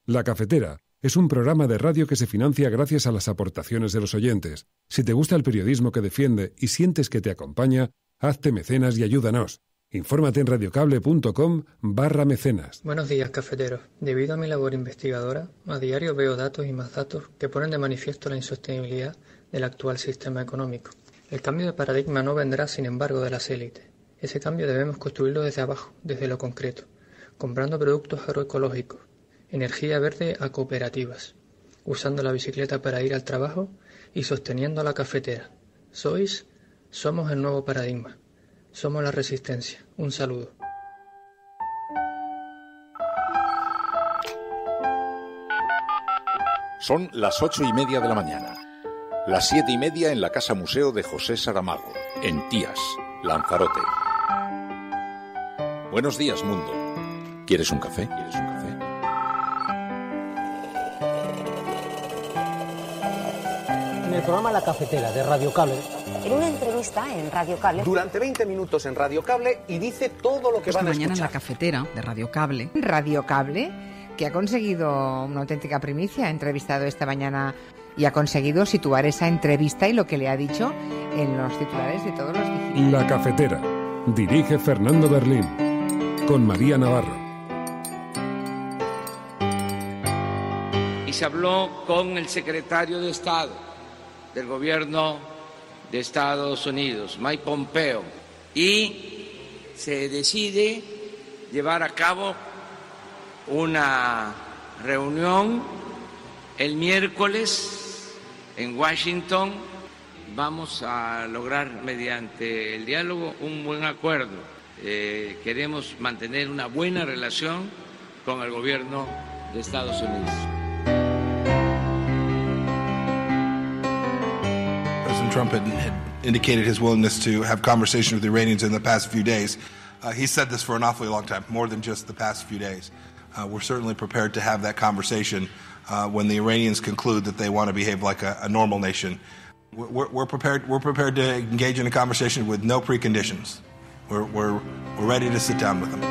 La Cafetera es un programa de radio que se financia gracias a las aportaciones de los oyentes. Si te gusta el periodismo que defiende y sientes que te acompaña, hazte mecenas y ayúdanos. Infórmate en radiocable.com/mecenas. Buenos días, cafeteros. Debido a mi labor investigadora, a diario veo datos y más datos que ponen de manifiesto la insostenibilidad del actual sistema económico. El cambio de paradigma no vendrá, sin embargo, de las élites. Ese cambio debemos construirlo desde abajo, desde lo concreto, comprando productos agroecológicos, energía verde a cooperativas, usando la bicicleta para ir al trabajo y sosteniendo la cafetera. Somos el nuevo paradigma. Somos la resistencia. Un saludo. Son las 8:30 de la mañana. Las 7:30 en la Casa Museo de José Saramago, en Tías, Lanzarote. Buenos días, mundo. ¿Quieres un café? En el programa La Cafetera de Radio Cable. En una entrevista en Radio Cable. Durante 20 minutos en Radio Cable y dice todo lo que van a escuchar. Esta mañana en La Cafetera de Radio Cable. Radio Cable, que ha conseguido una auténtica primicia, ha entrevistado esta mañana y ha conseguido situar esa entrevista y lo que le ha dicho en los titulares de todos los digitales. La Cafetera. Dirige Fernando Berlín. Con María Navarro. Y se habló con el secretario de Estado del gobierno de Estados Unidos, Mike Pompeo, y se decide llevar a cabo una reunión el miércoles en Washington. Vamos a lograr mediante el diálogo un buen acuerdo. Queremos mantener una buena relación con el gobierno de Estados Unidos. Trump had indicated his willingness to have conversation with the Iranians in the past few days. He said this for an awfully long time, more than just the past few days. We're certainly prepared to have that conversation when the Iranians conclude that they want to behave like a normal nation. We're prepared to engage in a conversation with no preconditions. We're ready to sit down with them.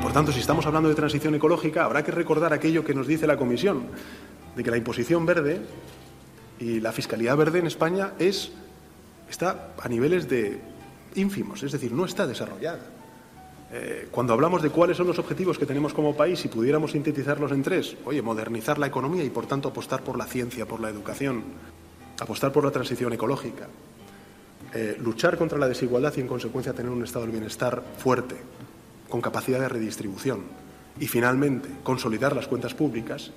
Por tanto, si estamos hablando de transición ecológica, habrá que recordar aquello que nos dice la Comisión, de que la imposición verde y la fiscalidad verde en España está a niveles de ínfimos, es decir, no está desarrollada. Cuando hablamos de cuáles son los objetivos que tenemos como país y pudiéramos sintetizarlos en tres, modernizar la economía y, por tanto, apostar por la ciencia, por la educación, apostar por la transición ecológica, luchar contra la desigualdad y, en consecuencia, tener un estado del bienestar fuerte, con capacidad de redistribución y, finalmente, consolidar las cuentas públicas,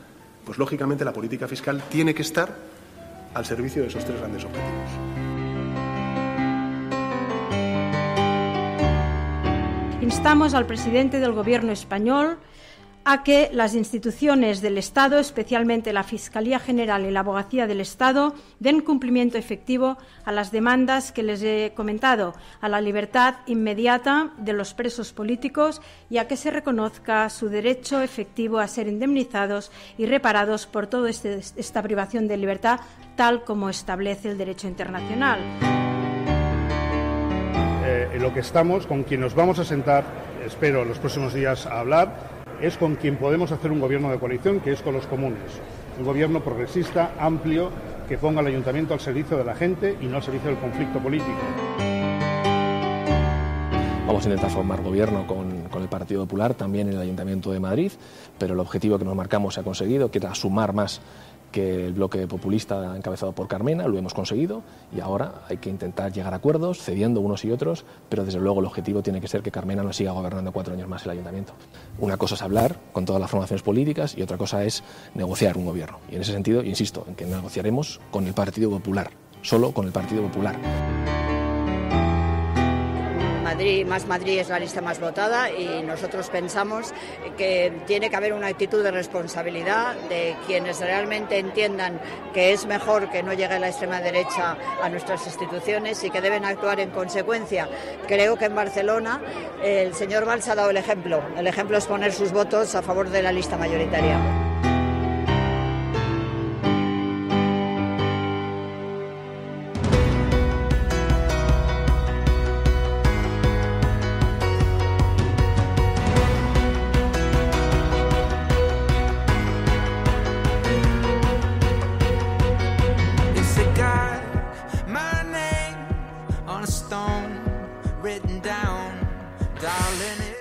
pues lógicamente la política fiscal tiene que estar al servicio de esos tres grandes objetivos. Instamos al presidente del Gobierno español a que las instituciones del Estado, especialmente la Fiscalía General y la Abogacía del Estado, den cumplimiento efectivo a las demandas que les he comentado, a la libertad inmediata de los presos políticos y a que se reconozca su derecho efectivo a ser indemnizados y reparados por toda esta privación de libertad, tal como establece el derecho internacional. En lo que estamos, con quien nos vamos a sentar, espero en los próximos días a hablar, es con quien podemos hacer un gobierno de coalición, que es con los comunes. Un gobierno progresista, amplio, que ponga al ayuntamiento al servicio de la gente y no al servicio del conflicto político. Vamos a intentar formar gobierno con el Partido Popular, también en el Ayuntamiento de Madrid, pero el objetivo que nos marcamos se ha conseguido, que era sumar más que el bloque populista encabezado por Carmena. Lo hemos conseguido y ahora hay que intentar llegar a acuerdos, cediendo unos y otros, pero desde luego el objetivo tiene que ser que Carmena no siga gobernando 4 años más el ayuntamiento. Una cosa es hablar con todas las formaciones políticas y otra cosa es negociar un gobierno. Y en ese sentido, insisto, en que negociaremos con el Partido Popular, solo con el Partido Popular. Más Madrid es la lista más votada y nosotros pensamos que tiene que haber una actitud de responsabilidad de quienes realmente entiendan que es mejor que no llegue la extrema derecha a nuestras instituciones y que deben actuar en consecuencia. Creo que en Barcelona el señor Valls ha dado el ejemplo. El ejemplo es poner sus votos a favor de la lista mayoritaria.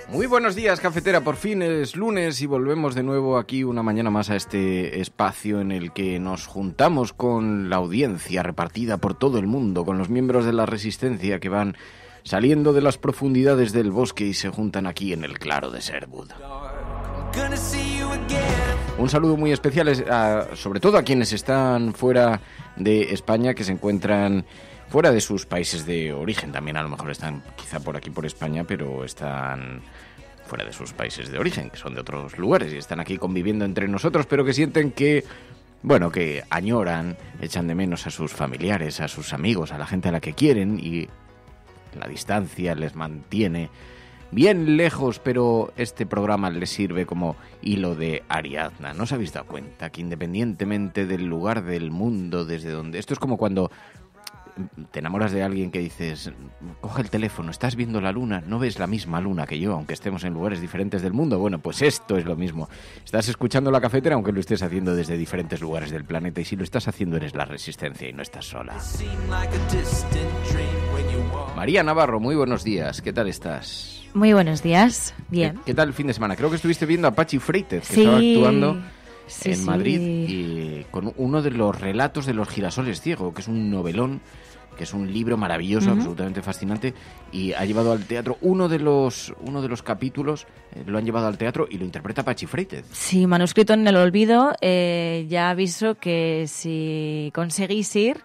Muy buenos días, cafetera. Por fin es lunes y volvemos de nuevo aquí una mañana más a este espacio en el que nos juntamos con la audiencia repartida por todo el mundo, con los miembros de la Resistencia que van saliendo de las profundidades del bosque y se juntan aquí en el claro de Sherwood. Un saludo muy especial sobre todo a quienes están fuera de España, que se encuentran fuera de sus países de origen. También a lo mejor están quizá por aquí por España, pero están fuera de sus países de origen, que son de otros lugares y están aquí conviviendo entre nosotros, pero que sienten que, bueno, que añoran, echan de menos a sus familiares, a sus amigos, a la gente a la que quieren, y la distancia les mantiene bien lejos, pero este programa les sirve como hilo de Ariadna. ¿No os habéis dado cuenta que independientemente del lugar del mundo desde donde... Esto es como cuando te enamoras de alguien que dices, coge el teléfono, estás viendo la luna, no ves la misma luna que yo, aunque estemos en lugares diferentes del mundo. Bueno, pues esto es lo mismo. Estás escuchando La Cafetera, aunque lo estés haciendo desde diferentes lugares del planeta, y si lo estás haciendo eres la Resistencia y no estás sola. María Navarro, muy buenos días, ¿qué tal estás? Muy buenos días, bien. ¿Qué tal el fin de semana? Creo que estuviste viendo a Pachi Freites, que estaba actuando en Madrid, y con uno de los relatos de los girasoles ciegos, que es un novelón, que es un libro maravilloso, absolutamente fascinante, y ha llevado al teatro uno de los capítulos, lo han llevado al teatro y lo interpreta Pachi Freites. Sí, manuscrito en el olvido. Ya aviso que si conseguís ir,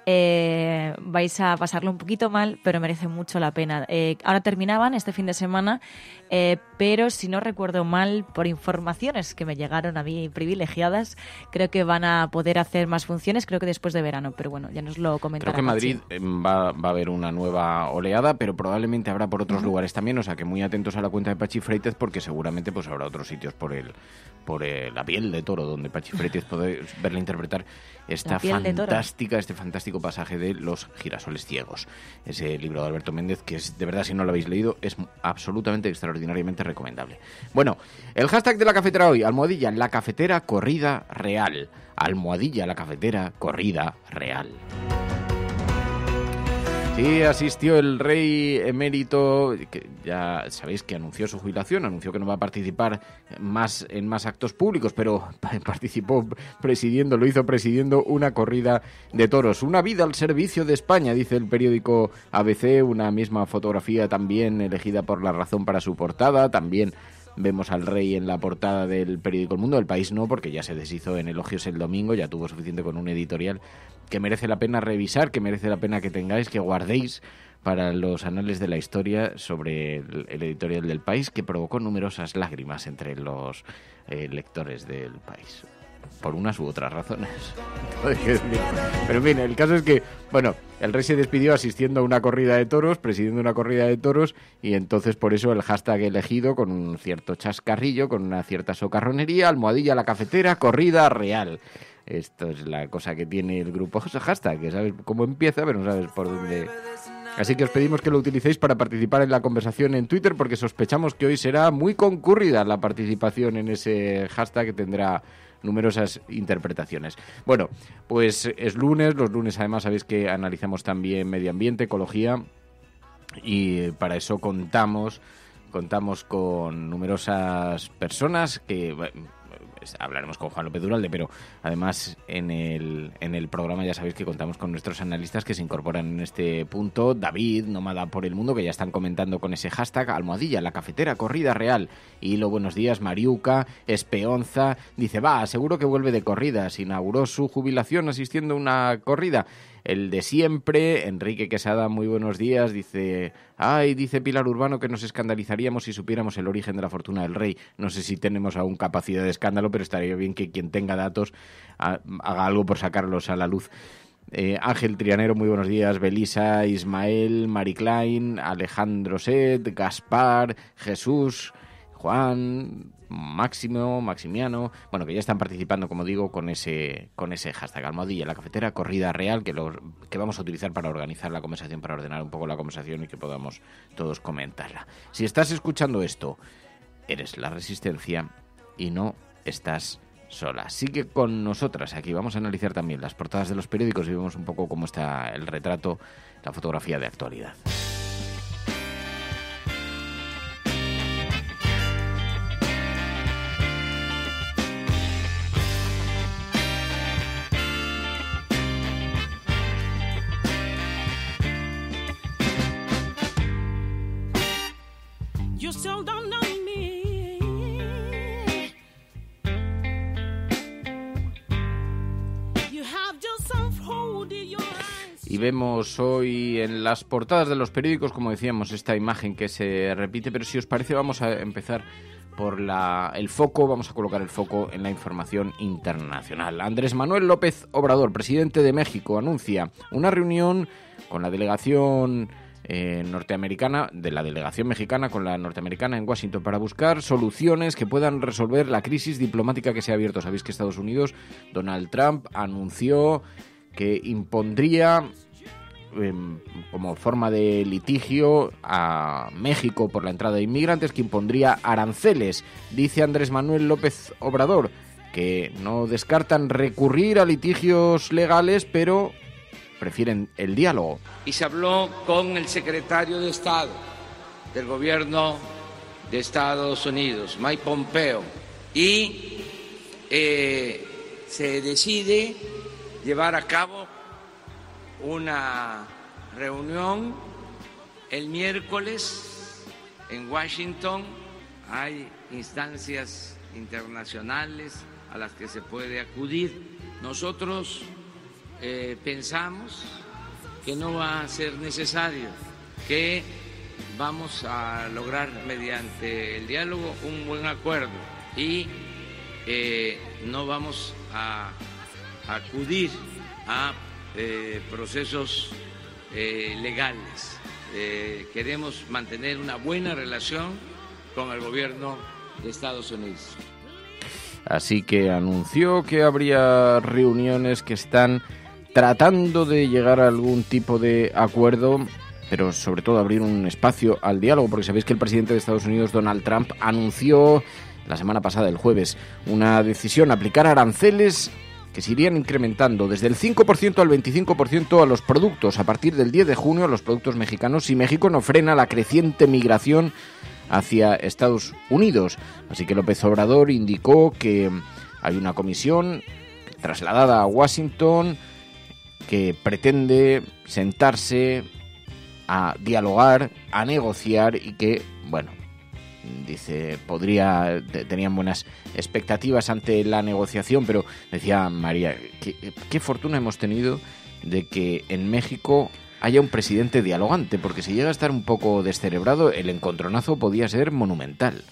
vais a pasarlo un poquito mal, pero merece mucho la pena. Ahora terminaban este fin de semana, pero si no recuerdo mal, por informaciones que me llegaron a mí privilegiadas, creo que van a poder hacer más funciones, creo que después de verano, pero bueno, ya nos lo comentará. Creo que en Madrid va a haber una nueva oleada, pero probablemente habrá por otros lugares también, o sea que muy atentos a la cuenta de Pachi Freites, porque seguramente pues habrá otros sitios por la piel de toro, donde Pachi Freites puede verla interpretar este fantástico pasaje de Los girasoles ciegos. Ese libro de Alberto Méndez, que es, de verdad, si no lo habéis leído, es absolutamente extraordinariamente recomendable. Bueno, el hashtag de La Cafetera hoy, almohadilla, la cafetera corrida real. Almohadilla, la cafetera corrida real. Sí, asistió el rey emérito, que ya sabéis que anunció su jubilación, anunció que no va a participar en más actos públicos, pero lo hizo presidiendo una corrida de toros. Una vida al servicio de España, dice el periódico ABC, una misma fotografía también elegida por La Razón para su portada, también vemos al rey en la portada del periódico El Mundo. El País no, porque ya se deshizo en elogios el domingo, ya tuvo suficiente con un editorial que merece la pena revisar, que merece la pena que tengáis, que guardéis para los anales de la historia sobre el editorial del País, que provocó numerosas lágrimas entre los lectores del País, por unas u otras razones. Pero en fin, el caso es que, bueno, el rey se despidió asistiendo a una corrida de toros, presidiendo una corrida de toros, y entonces por eso el hashtag elegido, con un cierto chascarrillo, con una cierta socarronería, almohadilla la cafetera, corrida real. Esto es la cosa que tiene el grupo hashtag, que sabes cómo empieza, pero no sabes por dónde. Así que os pedimos que lo utilicéis para participar en la conversación en Twitter, porque sospechamos que hoy será muy concurrida la participación en ese hashtag, que tendrá numerosas interpretaciones. Bueno, pues es lunes, los lunes además sabéis que analizamos también medio ambiente, ecología, y para eso contamos con numerosas personas que... hablaremos con Juan López Duralde, pero además en el programa ya sabéis que contamos con nuestros analistas que se incorporan en este punto. David, nómada por el mundo, que ya están comentando con ese hashtag, almohadilla, la cafetera, corrida real. Y lo buenos días, Mariuca, Espeonza, dice, seguro que vuelve de corridas, inauguró su jubilación asistiendo a una corrida. El de siempre, Enrique Quesada, muy buenos días, dice Pilar Urbano que nos escandalizaríamos si supiéramos el origen de la fortuna del rey. No sé si tenemos aún capacidad de escándalo, pero estaría bien que quien tenga datos haga algo por sacarlos a la luz. Ángel Trianero, muy buenos días, Belisa, Ismael, Mari Klein, Alejandro Set, Gaspar, Jesús, Juan, Maximiano, bueno, que ya están participando, como digo, con ese hashtag almohadilla, la cafetera, corrida real, que vamos a utilizar para organizar la conversación, para ordenar un poco la conversación y que podamos todos comentarla. Si estás escuchando esto, eres la Resistencia y no estás sola. Sigue con nosotras aquí, vamos a analizar también las portadas de los periódicos y vemos un poco cómo está el retrato, la fotografía de actualidad. Y vemos hoy en las portadas de los periódicos, como decíamos, esta imagen que se repite, pero si os parece vamos a empezar por el foco, vamos a colocar el foco en la información internacional. Andrés Manuel López Obrador, presidente de México, anuncia una reunión con la delegación norteamericana, de la delegación mexicana con la norteamericana en Washington para buscar soluciones que puedan resolver la crisis diplomática que se ha abierto. Sabéis que Estados Unidos, Donald Trump, anunció que impondría como forma de litigio a México por la entrada de inmigrantes, que impondría aranceles. Dice Andrés Manuel López Obrador que no descartan recurrir a litigios legales, pero prefieren el diálogo. Y se habló con el secretario de Estado del gobierno de Estados Unidos, Mike Pompeo, y se decide llevar a cabo una reunión el miércoles en Washington. Hay instancias internacionales a las que se puede acudir. Nosotros pensamos que no va a ser necesario, que vamos a lograr mediante el diálogo un buen acuerdo y no vamos a acudir a procesos legales. Queremos mantener una buena relación con el gobierno de Estados Unidos. Así que anunció que habría reuniones que están tratando de llegar a algún tipo de acuerdo, pero sobre todo abrir un espacio al diálogo, porque sabéis que el presidente de Estados Unidos, Donald Trump, anunció la semana pasada, el jueves, una decisión: aplicar aranceles que se irían incrementando desde el 5% al 25% a los productos a partir del 10 de junio, a los productos mexicanos, si México no frena la creciente migración hacia Estados Unidos. Así que López Obrador indicó que hay una comisión trasladada a Washington que pretende sentarse a dialogar, a negociar y que, bueno, dice, tenían buenas expectativas ante la negociación, pero decía María, qué fortuna hemos tenido de que en México haya un presidente dialogante, porque si llega a estar un poco descerebrado, el encontronazo podía ser monumental.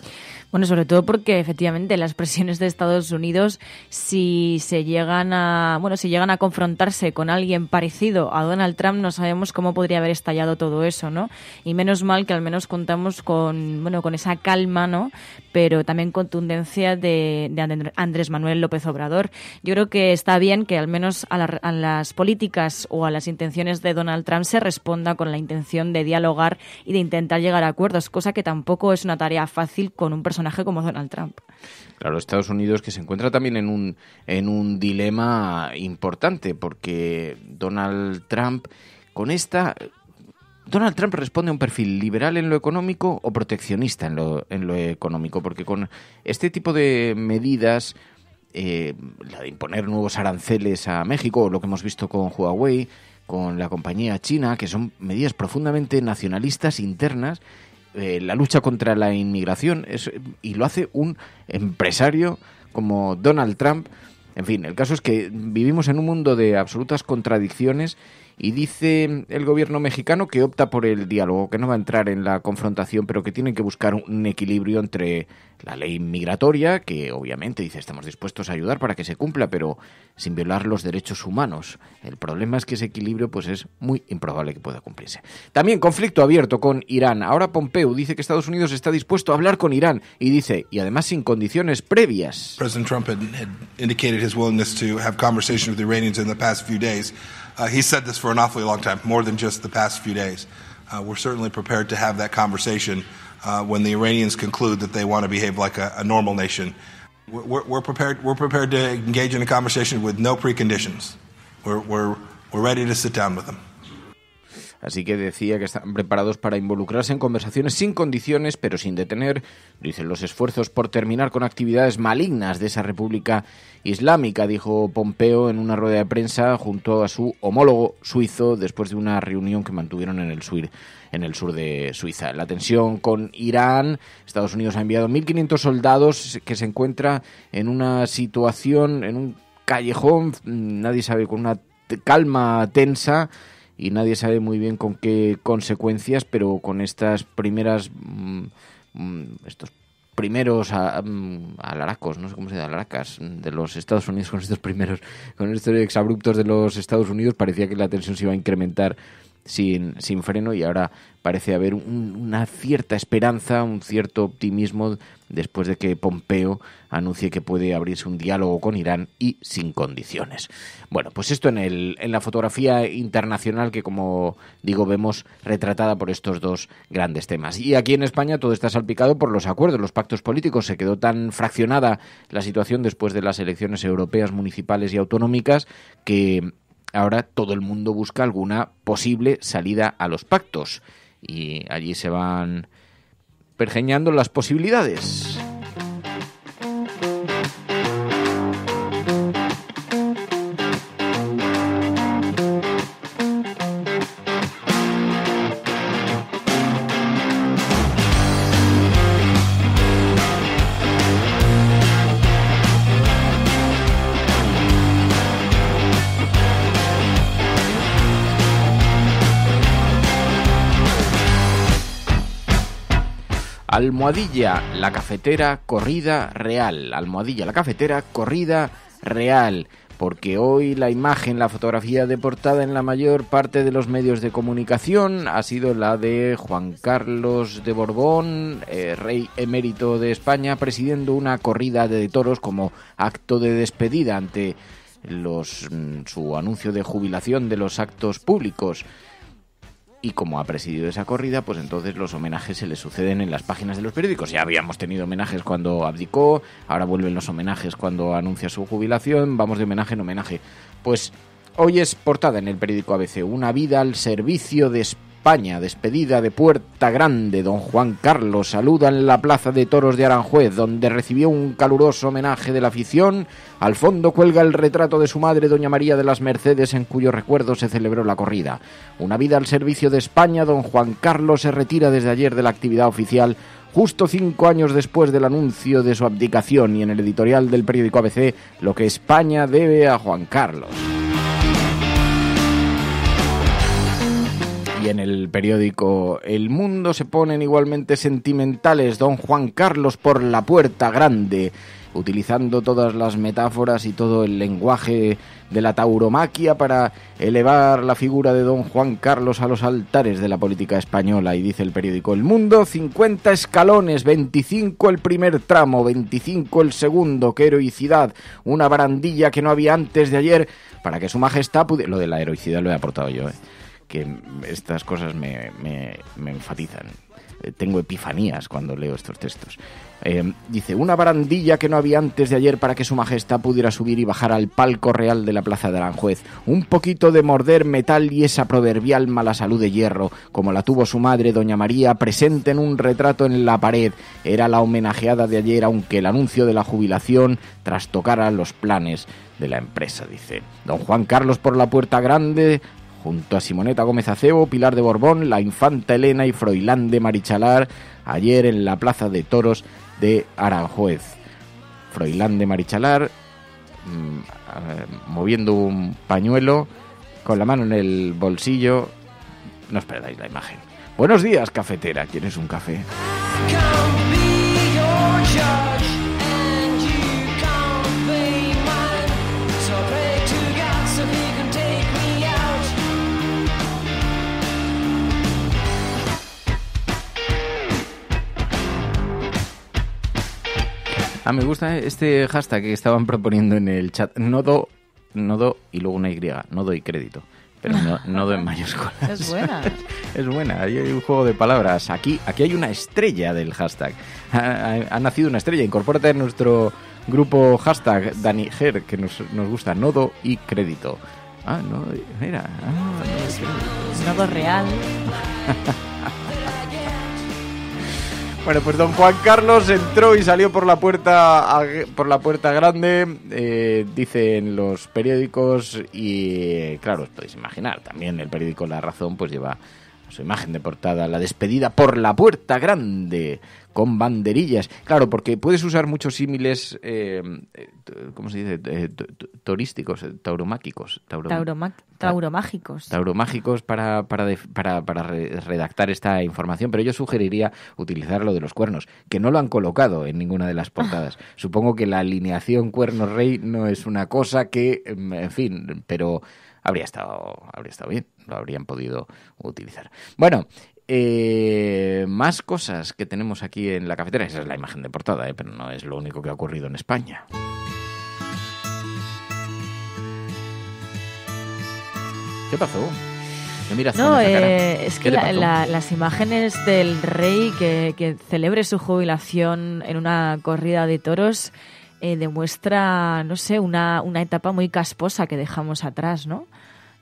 Bueno, sobre todo porque efectivamente las presiones de Estados Unidos, si llegan a confrontarse con alguien parecido a Donald Trump, no sabemos cómo podría haber estallado todo eso, ¿no? Y menos mal que al menos contamos con esa calma, ¿no? Pero también contundencia de Andrés Manuel López Obrador. Yo creo que está bien que al menos a las políticas o a las intenciones de Donald Trump se responda con la intención de dialogar y de intentar llegar a acuerdos, cosa que tampoco es una tarea fácil con un personaje como Donald Trump. Claro, Estados Unidos, que se encuentra también en un dilema importante, porque Donald Trump responde a un perfil liberal en lo económico o proteccionista en lo económico, porque con este tipo de medidas, la de imponer nuevos aranceles a México, o lo que hemos visto con Huawei, con la compañía china, que son medidas profundamente nacionalistas internas, la lucha contra la inmigración, y lo hace un empresario como Donald Trump. En fin, el caso es que vivimos en un mundo de absolutas contradicciones, y dice el gobierno mexicano que opta por el diálogo, que no va a entrar en la confrontación, pero que tienen que buscar un equilibrio entre la ley migratoria, que obviamente dice estamos dispuestos a ayudar para que se cumpla, pero sin violar los derechos humanos. El problema es que ese equilibrio pues es muy improbable que pueda cumplirse. También conflicto abierto con Irán. Ahora Pompeo dice que Estados Unidos está dispuesto a hablar con Irán, y dice, y además sin condiciones previas. President Trump had indicated his willingness to have conversations with the Iranians in the past few days. He said this for an awfully long time, more than just the past few days. We're certainly prepared to have that conversation when the Iranians conclude that they want to behave like a normal nation. We're prepared to engage in a conversation with no preconditions. We're ready to sit down with them. Así que decía que están preparados para involucrarse en conversaciones sin condiciones, pero sin detener, dicen, los esfuerzos por terminar con actividades malignas de esa República Islámica, dijo Pompeo en una rueda de prensa junto a su homólogo suizo después de una reunión que mantuvieron en el sur de Suiza. La tensión con Irán, Estados Unidos ha enviado 1.500 soldados que se encuentra en una situación, en un callejón, nadie sabe, con una calma tensa y nadie sabe muy bien con qué consecuencias, pero con estas primeras, estos primeros alaracos, no sé cómo se llama, alaracas de los Estados Unidos, con estos exabruptos de los Estados Unidos, parecía que la tensión se iba a incrementar sin freno, y ahora parece haber una cierta esperanza, un cierto optimismo después de que Pompeo anuncie que puede abrirse un diálogo con Irán y sin condiciones. Bueno, pues esto en la fotografía internacional que, como digo, vemos retratada por estos dos grandes temas. Y aquí en España todo está salpicado por los acuerdos, los pactos políticos. Se quedó tan fraccionada la situación después de las elecciones europeas, municipales y autonómicas que ahora todo el mundo busca alguna posible salida a los pactos y allí se van pergeñando las posibilidades. Almohadilla, la cafetera, corrida real. Almohadilla, la cafetera, corrida real. Porque hoy la imagen, la fotografía de portada en la mayor parte de los medios de comunicación ha sido la de Juan Carlos de Borbón, rey emérito de España, presidiendo una corrida de toros como acto de despedida ante su anuncio de jubilación de los actos públicos. Y como ha presidido esa corrida, pues entonces los homenajes se le suceden en las páginas de los periódicos. Ya habíamos tenido homenajes cuando abdicó, ahora vuelven los homenajes cuando anuncia su jubilación, vamos de homenaje en homenaje. Pues hoy es portada en el periódico ABC, una vida al servicio de España, despedida de Puerta Grande. Don Juan Carlos saluda en la Plaza de Toros de Aranjuez, donde recibió un caluroso homenaje de la afición. Al fondo cuelga el retrato de su madre, doña María de las Mercedes, en cuyo recuerdo se celebró la corrida. Una vida al servicio de España. Don Juan Carlos se retira desde ayer de la actividad oficial, justo 5 años después del anuncio de su abdicación, y en el editorial del periódico ABC, lo que España debe a Juan Carlos. Y en el periódico El Mundo se ponen igualmente sentimentales. Don Juan Carlos por la Puerta Grande, utilizando todas las metáforas y todo el lenguaje de la tauromaquia para elevar la figura de don Juan Carlos a los altares de la política española. Y dice el periódico El Mundo, 50 escalones, 25 el primer tramo, 25 el segundo, qué heroicidad, una barandilla que no había antes de ayer para que su majestad pudiera... Lo de la heroicidad lo he aportado yo, que estas cosas me enfatizan. Tengo epifanías cuando leo estos textos. Dice, una barandilla que no había antes de ayer para que su majestad pudiera subir y bajar al palco real de la Plaza de Aranjuez. Un poquito de morder metal y esa proverbial mala salud de hierro, como la tuvo su madre, doña María, presente en un retrato en la pared. Era la homenajeada de ayer, aunque el anuncio de la jubilación trastocara los planes de la empresa, dice. Don Juan Carlos por la Puerta Grande, junto a Simoneta Gómez Acebo, Pilar de Borbón, la infanta Elena y Froilán de Marichalar, ayer en la Plaza de Toros de Aranjuez. Froilán de Marichalar moviendo un pañuelo con la mano en el bolsillo. No os perdáis la imagen. Buenos días, cafetera. ¿Quieres un café? Me gusta este hashtag que estaban proponiendo en el chat. Nodo y luego una Y. No doy crédito. Pero nodo en mayúsculas. Es buena. Es buena. Ahí hay un juego de palabras. Aquí hay una estrella del hashtag. Ha nacido una estrella. Incorpórate en nuestro grupo hashtag Dani Ger, que nos gusta. Nodo y crédito. No, mira. Nodo real. Bueno, pues don Juan Carlos entró y salió por la puerta grande, dicen los periódicos, y claro, os podéis imaginar, también el periódico La Razón pues lleva su imagen de portada, la despedida por la puerta grande, con banderillas. Claro, porque puedes usar muchos símiles, ¿cómo se dice? Turísticos, tauromáquicos. Tauromágicos para redactar esta información, pero yo sugeriría utilizar lo de los cuernos, que no lo han colocado en ninguna de las portadas. Supongo que la alineación cuerno-rey no es una cosa que, en fin, pero habría estado bien, lo habrían podido utilizar. Bueno, más cosas que tenemos aquí en la cafetera. Esa es la imagen de portada, pero no es lo único que ha ocurrido en España. ¿Qué pasó? Es que las imágenes del rey que celebre su jubilación en una corrida de toros demuestra, no sé, una etapa muy casposa que dejamos atrás, ¿no?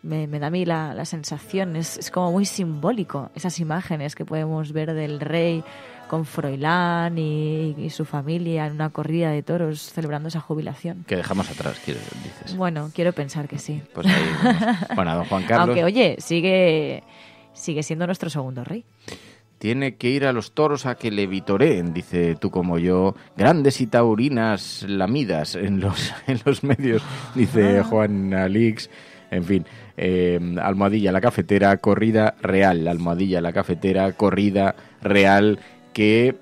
Me da a mí la sensación, es como muy simbólico esas imágenes que podemos ver del rey con Froilán y su familia en una corrida de toros celebrando esa jubilación. Que dejamos atrás, dices. Bueno, quiero pensar que sí. Pues ahí vamos. Bueno, don Juan Carlos... Aunque, oye, sigue siendo nuestro segundo rey. Tiene que ir a los toros a que le vitoreen, dice Tú como yo, grandes y taurinas lamidas en los medios, dice Juan Alix. En fin, Almohadilla la cafetera, corrida real. Almohadilla la cafetera, corrida real, que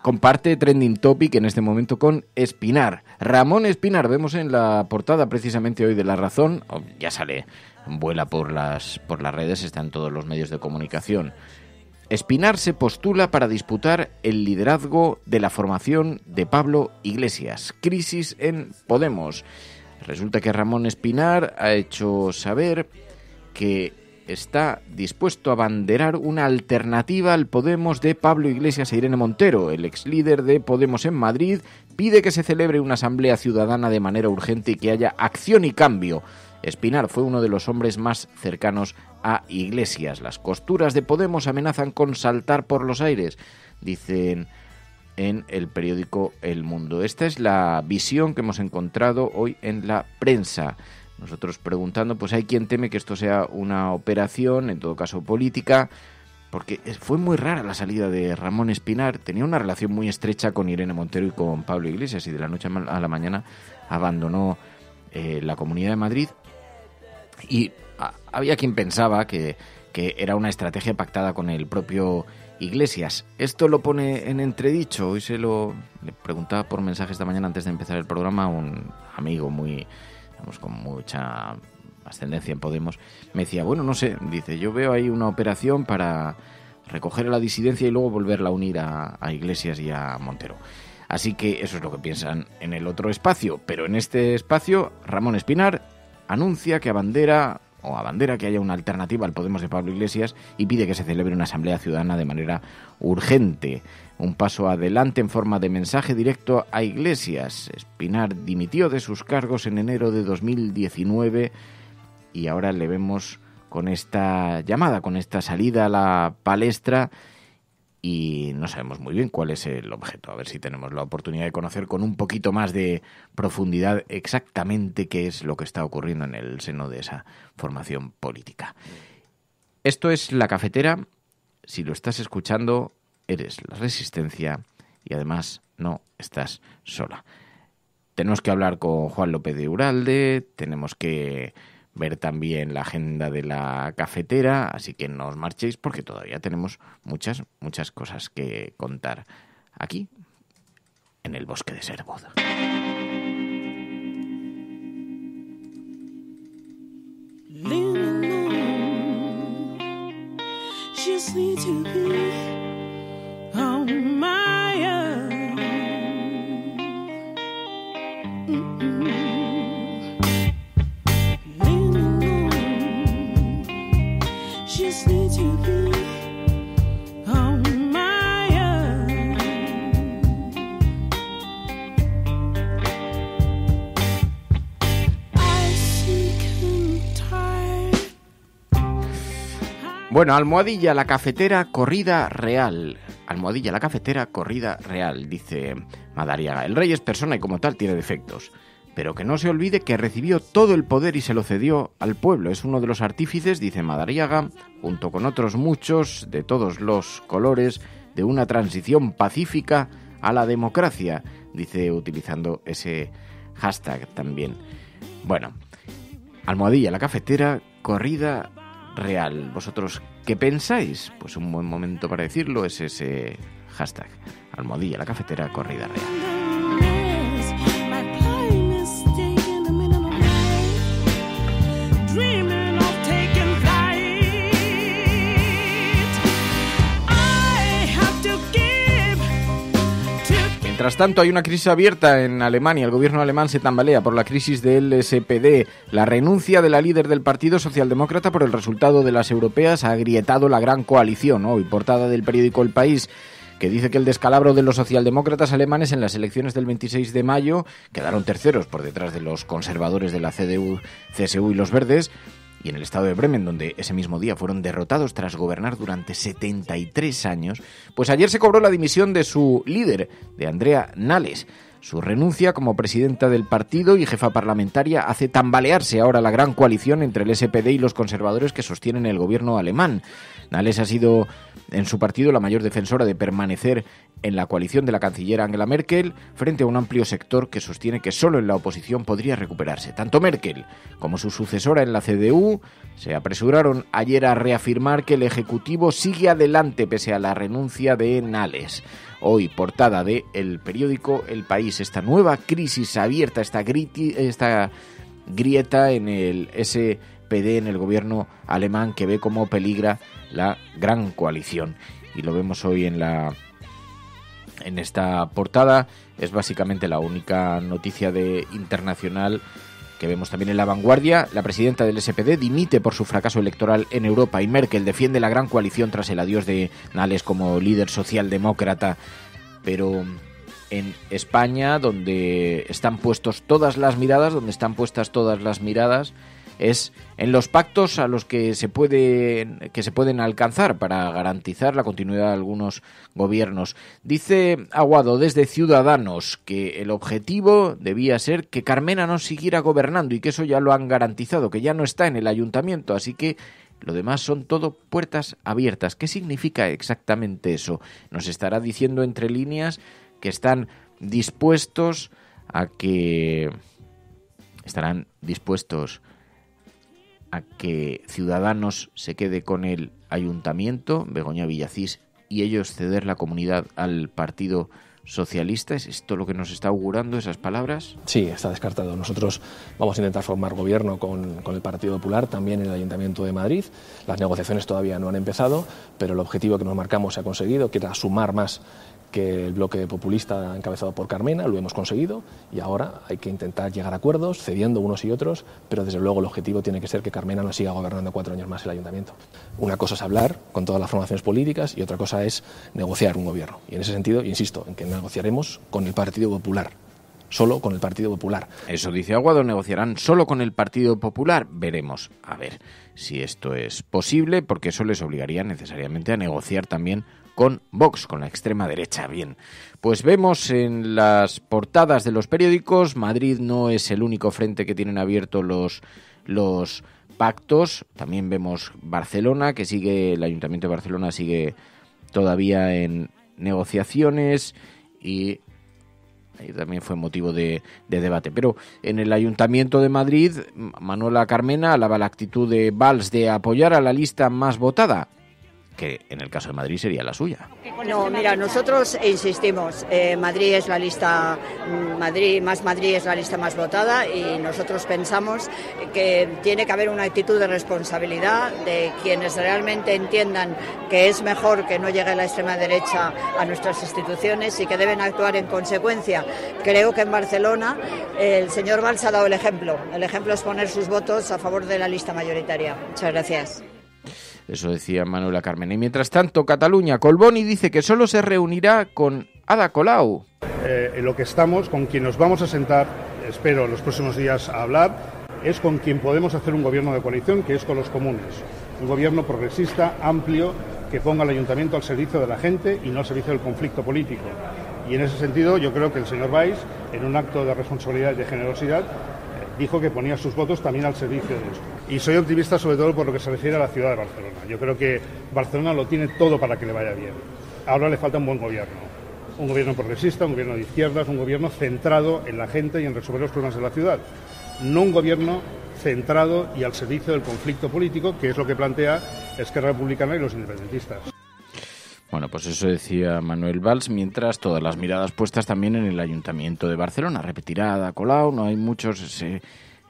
comparte trending topic en este momento con Espinar. Ramón Espinar, vemos en la portada precisamente hoy de La Razón, ya sale, vuela por las redes, está en todos los medios de comunicación. Espinar se postula para disputar el liderazgo de la formación de Pablo Iglesias. Crisis en Podemos. Resulta que Ramón Espinar ha hecho saber que está dispuesto a abanderar una alternativa al Podemos de Pablo Iglesias e Irene Montero. El ex líder de Podemos en Madrid pide que se celebre una asamblea ciudadana de manera urgente y que haya acción y cambio. Espinar fue uno de los hombres más cercanos a Iglesias. Las costuras de Podemos amenazan con saltar por los aires, dicen en el periódico El Mundo. Esta es la visión que hemos encontrado hoy en la prensa. Nosotros preguntando, pues hay quien teme que esto sea una operación, en todo caso política, porque fue muy rara la salida de Ramón Espinar. Tenía una relación muy estrecha con Irene Montero y con Pablo Iglesias, y de la noche a la mañana abandonó la Comunidad de Madrid. Y había quien pensaba que era una estrategia pactada con el propio Iglesias. Esto lo pone en entredicho. Hoy le preguntaba por mensaje esta mañana antes de empezar el programa a un amigo con mucha ascendencia en Podemos. Me decía, bueno, no sé, dice, yo veo ahí una operación para recoger a la disidencia y luego volverla a unir a Iglesias y a Montero. Así que eso es lo que piensan en el otro espacio. Pero en este espacio, Ramón Espinar anuncia que abandera que haya una alternativa al Podemos de Pablo Iglesias y pide que se celebre una asamblea ciudadana de manera urgente. Un paso adelante en forma de mensaje directo a Iglesias. Espinar dimitió de sus cargos en enero de 2019 y ahora le vemos con esta llamada, con esta salida a la palestra, y no sabemos muy bien cuál es el objeto. A ver si tenemos la oportunidad de conocer con un poquito más de profundidad exactamente qué es lo que está ocurriendo en el seno de esa formación política. Esto es La Cafetera. Si lo estás escuchando, eres la Resistencia y además no estás sola. Tenemos que hablar con Juan López de Uralde, tenemos que ver también la agenda de La Cafetera, así que no os marchéis porque todavía tenemos muchas cosas que contar aquí, en el bosque de Sherwood. Bueno, Almohadilla, la cafetera, corrida real. Almohadilla, la cafetera, corrida real, dice Madariaga. El rey es persona y como tal tiene defectos. Pero que no se olvide que recibió todo el poder y se lo cedió al pueblo. Es uno de los artífices, dice Madariaga, junto con otros muchos, de todos los colores, de una transición pacífica a la democracia, dice utilizando ese hashtag también. Bueno, Almohadilla, la cafetera, corrida real. ¿Vosotros qué pensáis? Pues un buen momento para decirlo es ese hashtag. Almohadilla, la cafetera, corrida real. Mientras tanto, hay una crisis abierta en Alemania. El gobierno alemán se tambalea por la crisis del SPD. La renuncia de la líder del Partido Socialdemócrata por el resultado de las europeas ha agrietado la gran coalición. Hoy, portada del periódico El País, que dice que el descalabro de los socialdemócratas alemanes en las elecciones del 26 de mayo quedaron terceros por detrás de los conservadores de la CDU, CSU y los Verdes, y en el estado de Bremen, donde ese mismo día fueron derrotados tras gobernar durante 73 años, pues ayer se cobró la dimisión de su líder, de Andrea Nahles. Su renuncia como presidenta del partido y jefa parlamentaria hace tambalearse ahora la gran coalición entre el SPD y los conservadores que sostienen el gobierno alemán. Nahles ha sido en su partido la mayor defensora de permanecer en la coalición de la canciller Angela Merkel frente a un amplio sector que sostiene que solo en la oposición podría recuperarse. Tanto Merkel como su sucesora en la CDU se apresuraron ayer a reafirmar que el Ejecutivo sigue adelante pese a la renuncia de Nahles. Hoy, portada de el periódico El País, esta nueva crisis abierta, esta grieta en el SPD, en el gobierno alemán, que ve cómo peligra la gran coalición. Y lo vemos hoy en esta portada. Es básicamente la única noticia internacional que vemos también en La Vanguardia. La presidenta del SPD dimite por su fracaso electoral en Europa y Merkel defiende la gran coalición tras el adiós de Nahles como líder socialdemócrata. Pero en España, donde están puestas todas las miradas, es en los pactos a los que se pueden alcanzar para garantizar la continuidad de algunos gobiernos. Dice Aguado desde Ciudadanos que el objetivo debía ser que Carmena no siguiera gobernando y que eso ya lo han garantizado, que ya no está en el ayuntamiento, así que lo demás son todo puertas abiertas. ¿Qué significa exactamente eso? Nos estará diciendo entre líneas que estarán dispuestos a que Ciudadanos se quede con el ayuntamiento, Begoña Villacís, y ellos ceder la comunidad al Partido Socialista. ¿Es esto lo que nos está augurando, esas palabras? Sí, está descartado. Nosotros vamos a intentar formar gobierno con el Partido Popular, también en el Ayuntamiento de Madrid. Las negociaciones todavía no han empezado, pero el objetivo que nos marcamos se ha conseguido, que era sumar más que el bloque populista encabezado por Carmena. Lo hemos conseguido y ahora hay que intentar llegar a acuerdos, cediendo unos y otros, pero desde luego el objetivo tiene que ser que Carmena no siga gobernando 4 años más el ayuntamiento. Una cosa es hablar con todas las formaciones políticas y otra cosa es negociar un gobierno. Y en ese sentido, insisto, en que negociaremos con el Partido Popular. Solo con el Partido Popular. Eso dice Aguado, negociarán solo con el Partido Popular. Veremos, a ver si esto es posible, porque eso les obligaría necesariamente a negociar también con Vox, con la extrema derecha. Bien, pues vemos en las portadas de los periódicos, Madrid no es el único frente que tienen abierto los pactos. También vemos Barcelona, que sigue, el Ayuntamiento de Barcelona sigue todavía en negociaciones y ahí también fue motivo de debate. Pero en el Ayuntamiento de Madrid, Manuela Carmena alaba la actitud de Valls de apoyar a la lista más votada, que en el caso de Madrid sería la suya. No, mira, nosotros insistimos, Madrid es la lista, Madrid es la lista más votada y nosotros pensamos que tiene que haber una actitud de responsabilidad de quienes realmente entiendan que es mejor que no llegue la extrema derecha a nuestras instituciones y que deben actuar en consecuencia. Creo que en Barcelona el señor Valls ha dado el ejemplo es poner sus votos a favor de la lista mayoritaria. Muchas gracias. Eso decía Manuela Carmena. Y mientras tanto, Cataluña, Colboni dice que solo se reunirá con Ada Colau. En lo que estamos, con quien nos vamos a sentar, espero en los próximos días a hablar, es con quien podemos hacer un gobierno de coalición, que es con los comunes. Un gobierno progresista, amplio, que ponga el ayuntamiento al servicio de la gente y no al servicio del conflicto político. Y en ese sentido yo creo que el señor Valls, en un acto de responsabilidad y de generosidad, dijo que ponía sus votos también al servicio de esto. Y soy optimista sobre todo por lo que se refiere a la ciudad de Barcelona. Yo creo que Barcelona lo tiene todo para que le vaya bien. Ahora le falta un buen gobierno. Un gobierno progresista, un gobierno de izquierdas, un gobierno centrado en la gente y en resolver los problemas de la ciudad. No un gobierno centrado y al servicio del conflicto político, que es lo que plantea Esquerra Republicana y los independentistas. Bueno, pues eso decía Manuel Valls, mientras todas las miradas puestas también en el Ayuntamiento de Barcelona. Repetirá Ada Colau, no hay muchos, se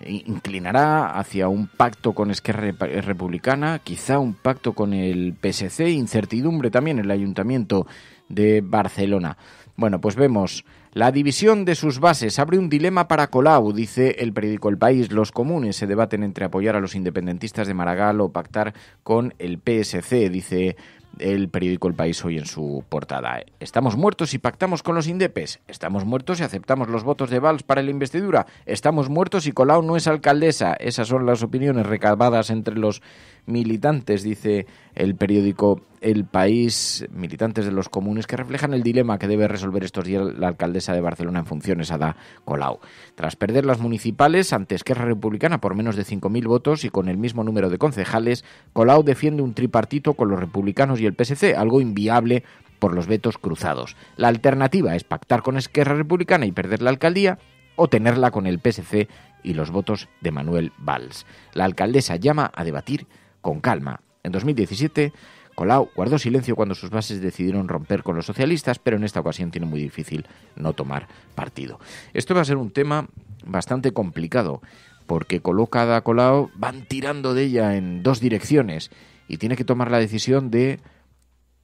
inclinará hacia un pacto con Esquerra Republicana, quizá un pacto con el PSC, incertidumbre también en el Ayuntamiento de Barcelona. Bueno, pues vemos la división de sus bases. Abre un dilema para Colau, dice el periódico El País. Los comunes se debaten entre apoyar a los independentistas de Maragall o pactar con el PSC, dice el periódico El País hoy en su portada. ¿Estamos muertos si pactamos con los indepes? ¿Estamos muertos si aceptamos los votos de Valls para la investidura? ¿Estamos muertos si Colau no es alcaldesa? Esas son las opiniones recabadas entre los militantes, dice el periódico El País, militantes de los comunes que reflejan el dilema que debe resolver estos días la alcaldesa de Barcelona en funciones, Ada Colau. Tras perder las municipales ante Esquerra Republicana por menos de 5.000 votos y con el mismo número de concejales, Colau defiende un tripartito con los republicanos y el PSC, algo inviable por los vetos cruzados. La alternativa es pactar con Esquerra Republicana y perder la alcaldía, o tenerla con el PSC y los votos de Manuel Valls. La alcaldesa llama a debatir con calma. En 2017, Colau guardó silencio cuando sus bases decidieron romper con los socialistas, pero en esta ocasión tiene muy difícil no tomar partido. Esto va a ser un tema bastante complicado, porque coloca a Colau, van tirando de ella en dos direcciones y tiene que tomar la decisión de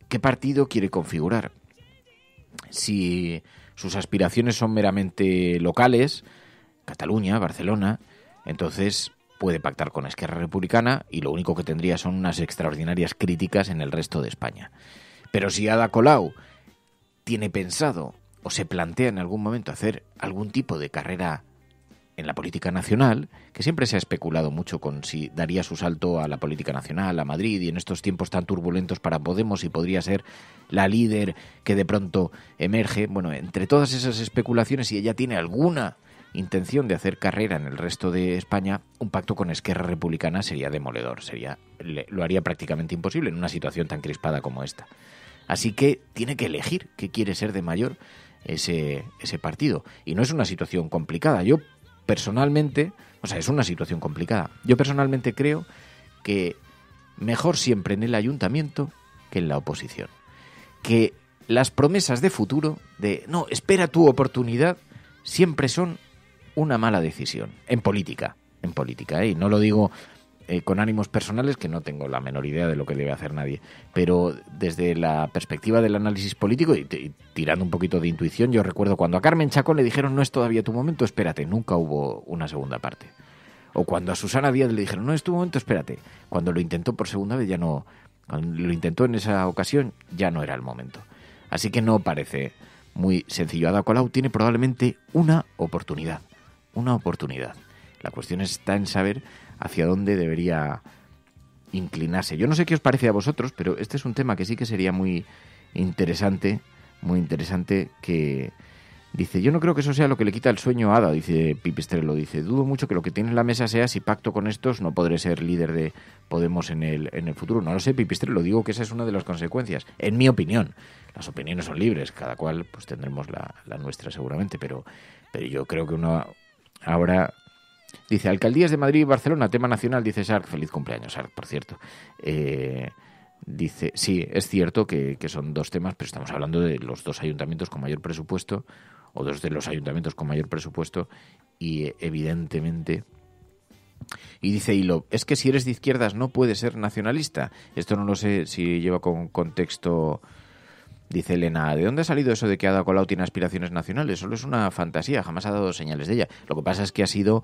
qué partido quiere configurar. Si sus aspiraciones son meramente locales, Cataluña, Barcelona, entonces puede pactar con Esquerra Republicana y lo único que tendría son unas extraordinarias críticas en el resto de España. Pero si Ada Colau tiene pensado o se plantea en algún momento hacer algún tipo de carrera en la política nacional, que siempre se ha especulado mucho con si daría su salto a la política nacional, a Madrid, y en estos tiempos tan turbulentos para Podemos, si podría ser la líder que de pronto emerge. Bueno, entre todas esas especulaciones, si ella tiene alguna intención de hacer carrera en el resto de España, un pacto con Esquerra Republicana sería demoledor, lo haría prácticamente imposible en una situación tan crispada como esta. Así que tiene que elegir qué quiere ser de mayor ese partido. Y no es una situación complicada. Yo personalmente, es una situación complicada. Yo personalmente creo que mejor siempre en el ayuntamiento que en la oposición. Que las promesas de futuro de, no, espera tu oportunidad, siempre son una mala decisión. En política, y no lo digo con ánimos personales, que no tengo la menor idea de lo que debe hacer nadie, pero desde la perspectiva del análisis político y tirando un poquito de intuición, yo recuerdo cuando a Carmen Chacón le dijeron no es todavía tu momento, espérate, nunca hubo una segunda parte. O cuando a Susana Díaz le dijeron no es tu momento, espérate, cuando lo intentó por segunda vez cuando lo intentó en esa ocasión ya no era el momento. Así que no parece muy sencillo. Ada Colau tiene probablemente una oportunidad. La cuestión está en saber hacia dónde debería inclinarse. Yo no sé qué os parece a vosotros, pero este es un tema que sí que sería muy interesante, que dice, yo no creo que eso sea lo que le quita el sueño a Ada, dice Pipistrello, dice, dudo mucho que lo que tiene en la mesa sea si pacto con estos no podré ser líder de Podemos en el futuro. No lo sé, Pipistrello, digo que esa es una de las consecuencias, en mi opinión. Las opiniones son libres, cada cual pues tendremos la nuestra seguramente, pero yo creo que uno ahora... Dice, alcaldías de Madrid y Barcelona, tema nacional, dice Sark. Feliz cumpleaños, Sark, por cierto. Dice, sí, es cierto que son dos temas, pero estamos hablando de los dos ayuntamientos con mayor presupuesto, o dos de los ayuntamientos con mayor presupuesto, y evidentemente... Y dice Hilo, es que si eres de izquierdas no puedes ser nacionalista. Esto no lo sé si lleva con contexto... Dice Elena, ¿de dónde ha salido eso de que Ada Colau tiene aspiraciones nacionales? Solo es una fantasía, jamás ha dado señales de ella. Lo que pasa es que ha sido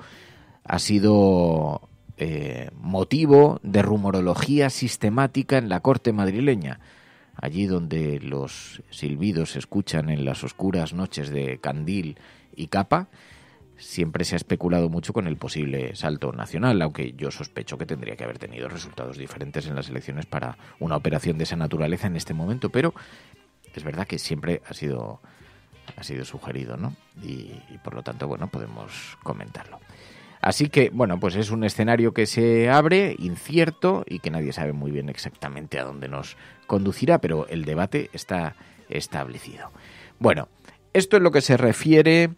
motivo de rumorología sistemática en la corte madrileña, allí donde los silbidos se escuchan en las oscuras noches de Candil y Capa. siempre se ha especulado mucho con el posible salto nacional, aunque yo sospecho que tendría que haber tenido resultados diferentes en las elecciones para una operación de esa naturaleza en este momento, pero es verdad que siempre ha sido sugerido, ¿no? Y por lo tanto, bueno, podemos comentarlo. Así que, bueno, pues es un escenario que se abre, incierto, y que nadie sabe muy bien exactamente a dónde nos conducirá, pero el debate está establecido. Bueno, esto es lo que se refiere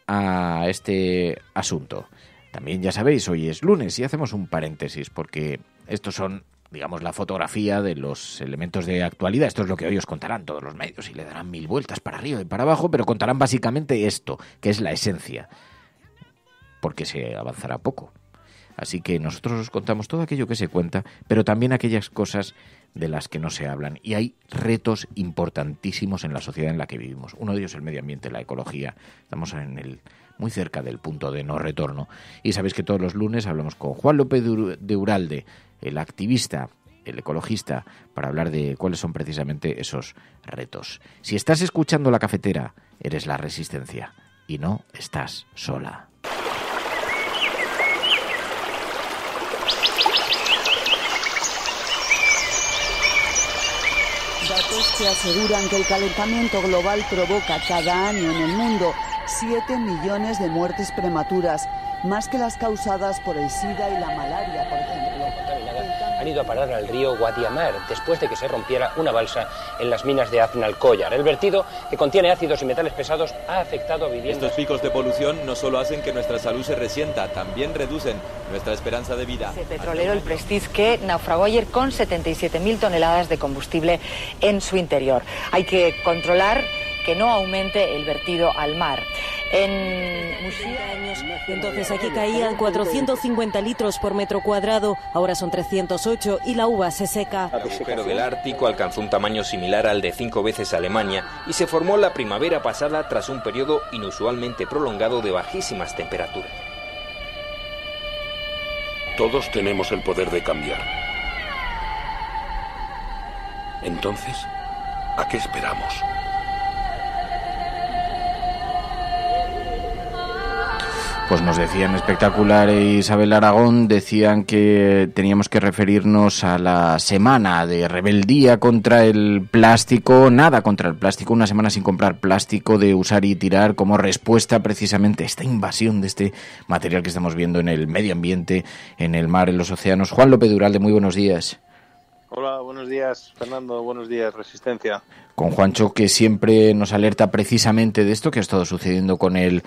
a este asunto. También, ya sabéis, hoy es lunes y hacemos un paréntesis porque estos son, digamos, la fotografía de los elementos de actualidad. Esto es lo que hoy os contarán todos los medios y le darán 1000 vueltas para arriba y para abajo, pero contarán básicamente esto, que es la esencia, porque se avanzará poco. Así que nosotros os contamos todo aquello que se cuenta, pero también aquellas cosas de las que no se hablan. Y hay retos importantísimos en la sociedad en la que vivimos. Uno de ellos es el medio ambiente, la ecología. Estamos muy cerca del punto de no retorno. Y sabéis que todos los lunes hablamos con Juan López de Uralde, el activista, el ecologista, para hablar de cuáles son precisamente esos retos. Si estás escuchando La Cafetera, eres la Resistencia y no estás sola. Datos que aseguran que el calentamiento global provoca cada año en el mundo 7 millones de muertes prematuras, más que las causadas por el SIDA y la malaria, por ejemplo. Han ido a parar al río Guadiamar después de que se rompiera una balsa en las minas de Aznalcóllar. El vertido, que contiene ácidos y metales pesados, ha afectado a viviendas. Estos picos de polución no solo hacen que nuestra salud se resienta, también reducen nuestra esperanza de vida. El petrolero, el Prestige, que naufragó ayer con 77.000 toneladas de combustible en su interior. Hay que controlar que no aumente el vertido al mar. En Muxía, entonces aquí caían 450 litros por metro cuadrado, ahora son 308 y la uva se seca. El agujero del Ártico alcanzó un tamaño similar al de 5 veces Alemania y se formó la primavera pasada tras un periodo inusualmente prolongado de bajísimas temperaturas. Todos tenemos el poder de cambiar. Entonces, ¿a qué esperamos? Pues nos decían Espectacular e Isabel Aragón, decían que teníamos que referirnos a la semana de rebeldía contra el plástico, nada contra el plástico, una semana sin comprar plástico, de usar y tirar, como respuesta precisamente a esta invasión de este material que estamos viendo en el medio ambiente, en el mar, en los océanos. Juan López de Uralde, muy buenos días. Hola, buenos días, Fernando, buenos días, Resistencia. Con Juancho, que siempre nos alerta precisamente de esto que ha estado sucediendo con el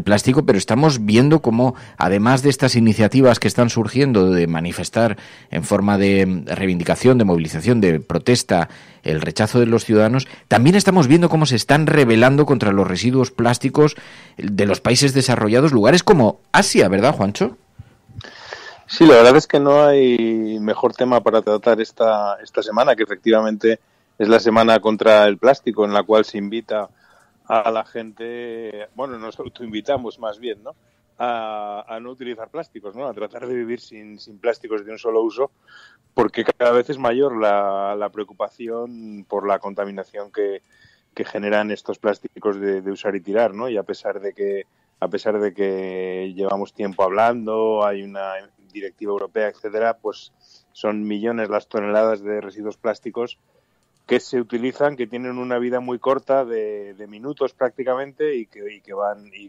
plástico, pero estamos viendo cómo, además de estas iniciativas que están surgiendo de manifestar en forma de reivindicación, de movilización, de protesta, el rechazo de los ciudadanos, también estamos viendo cómo se están rebelando contra los residuos plásticos de los países desarrollados, lugares como Asia, ¿verdad, Juancho? Sí, la verdad es que no hay mejor tema para tratar esta semana, que efectivamente es la semana contra el plástico, en la cual se invita a la gente, bueno, nos autoinvitamos más bien, ¿no?, a no utilizar plásticos, ¿no?, a tratar de vivir sin plásticos de un solo uso, porque cada vez es mayor la preocupación por la contaminación que generan estos plásticos de usar y tirar, ¿no? Y a pesar de que llevamos tiempo hablando, hay una directiva europea, etcétera, pues son millones las toneladas de residuos plásticos que se utilizan, que tienen una vida muy corta de minutos prácticamente y que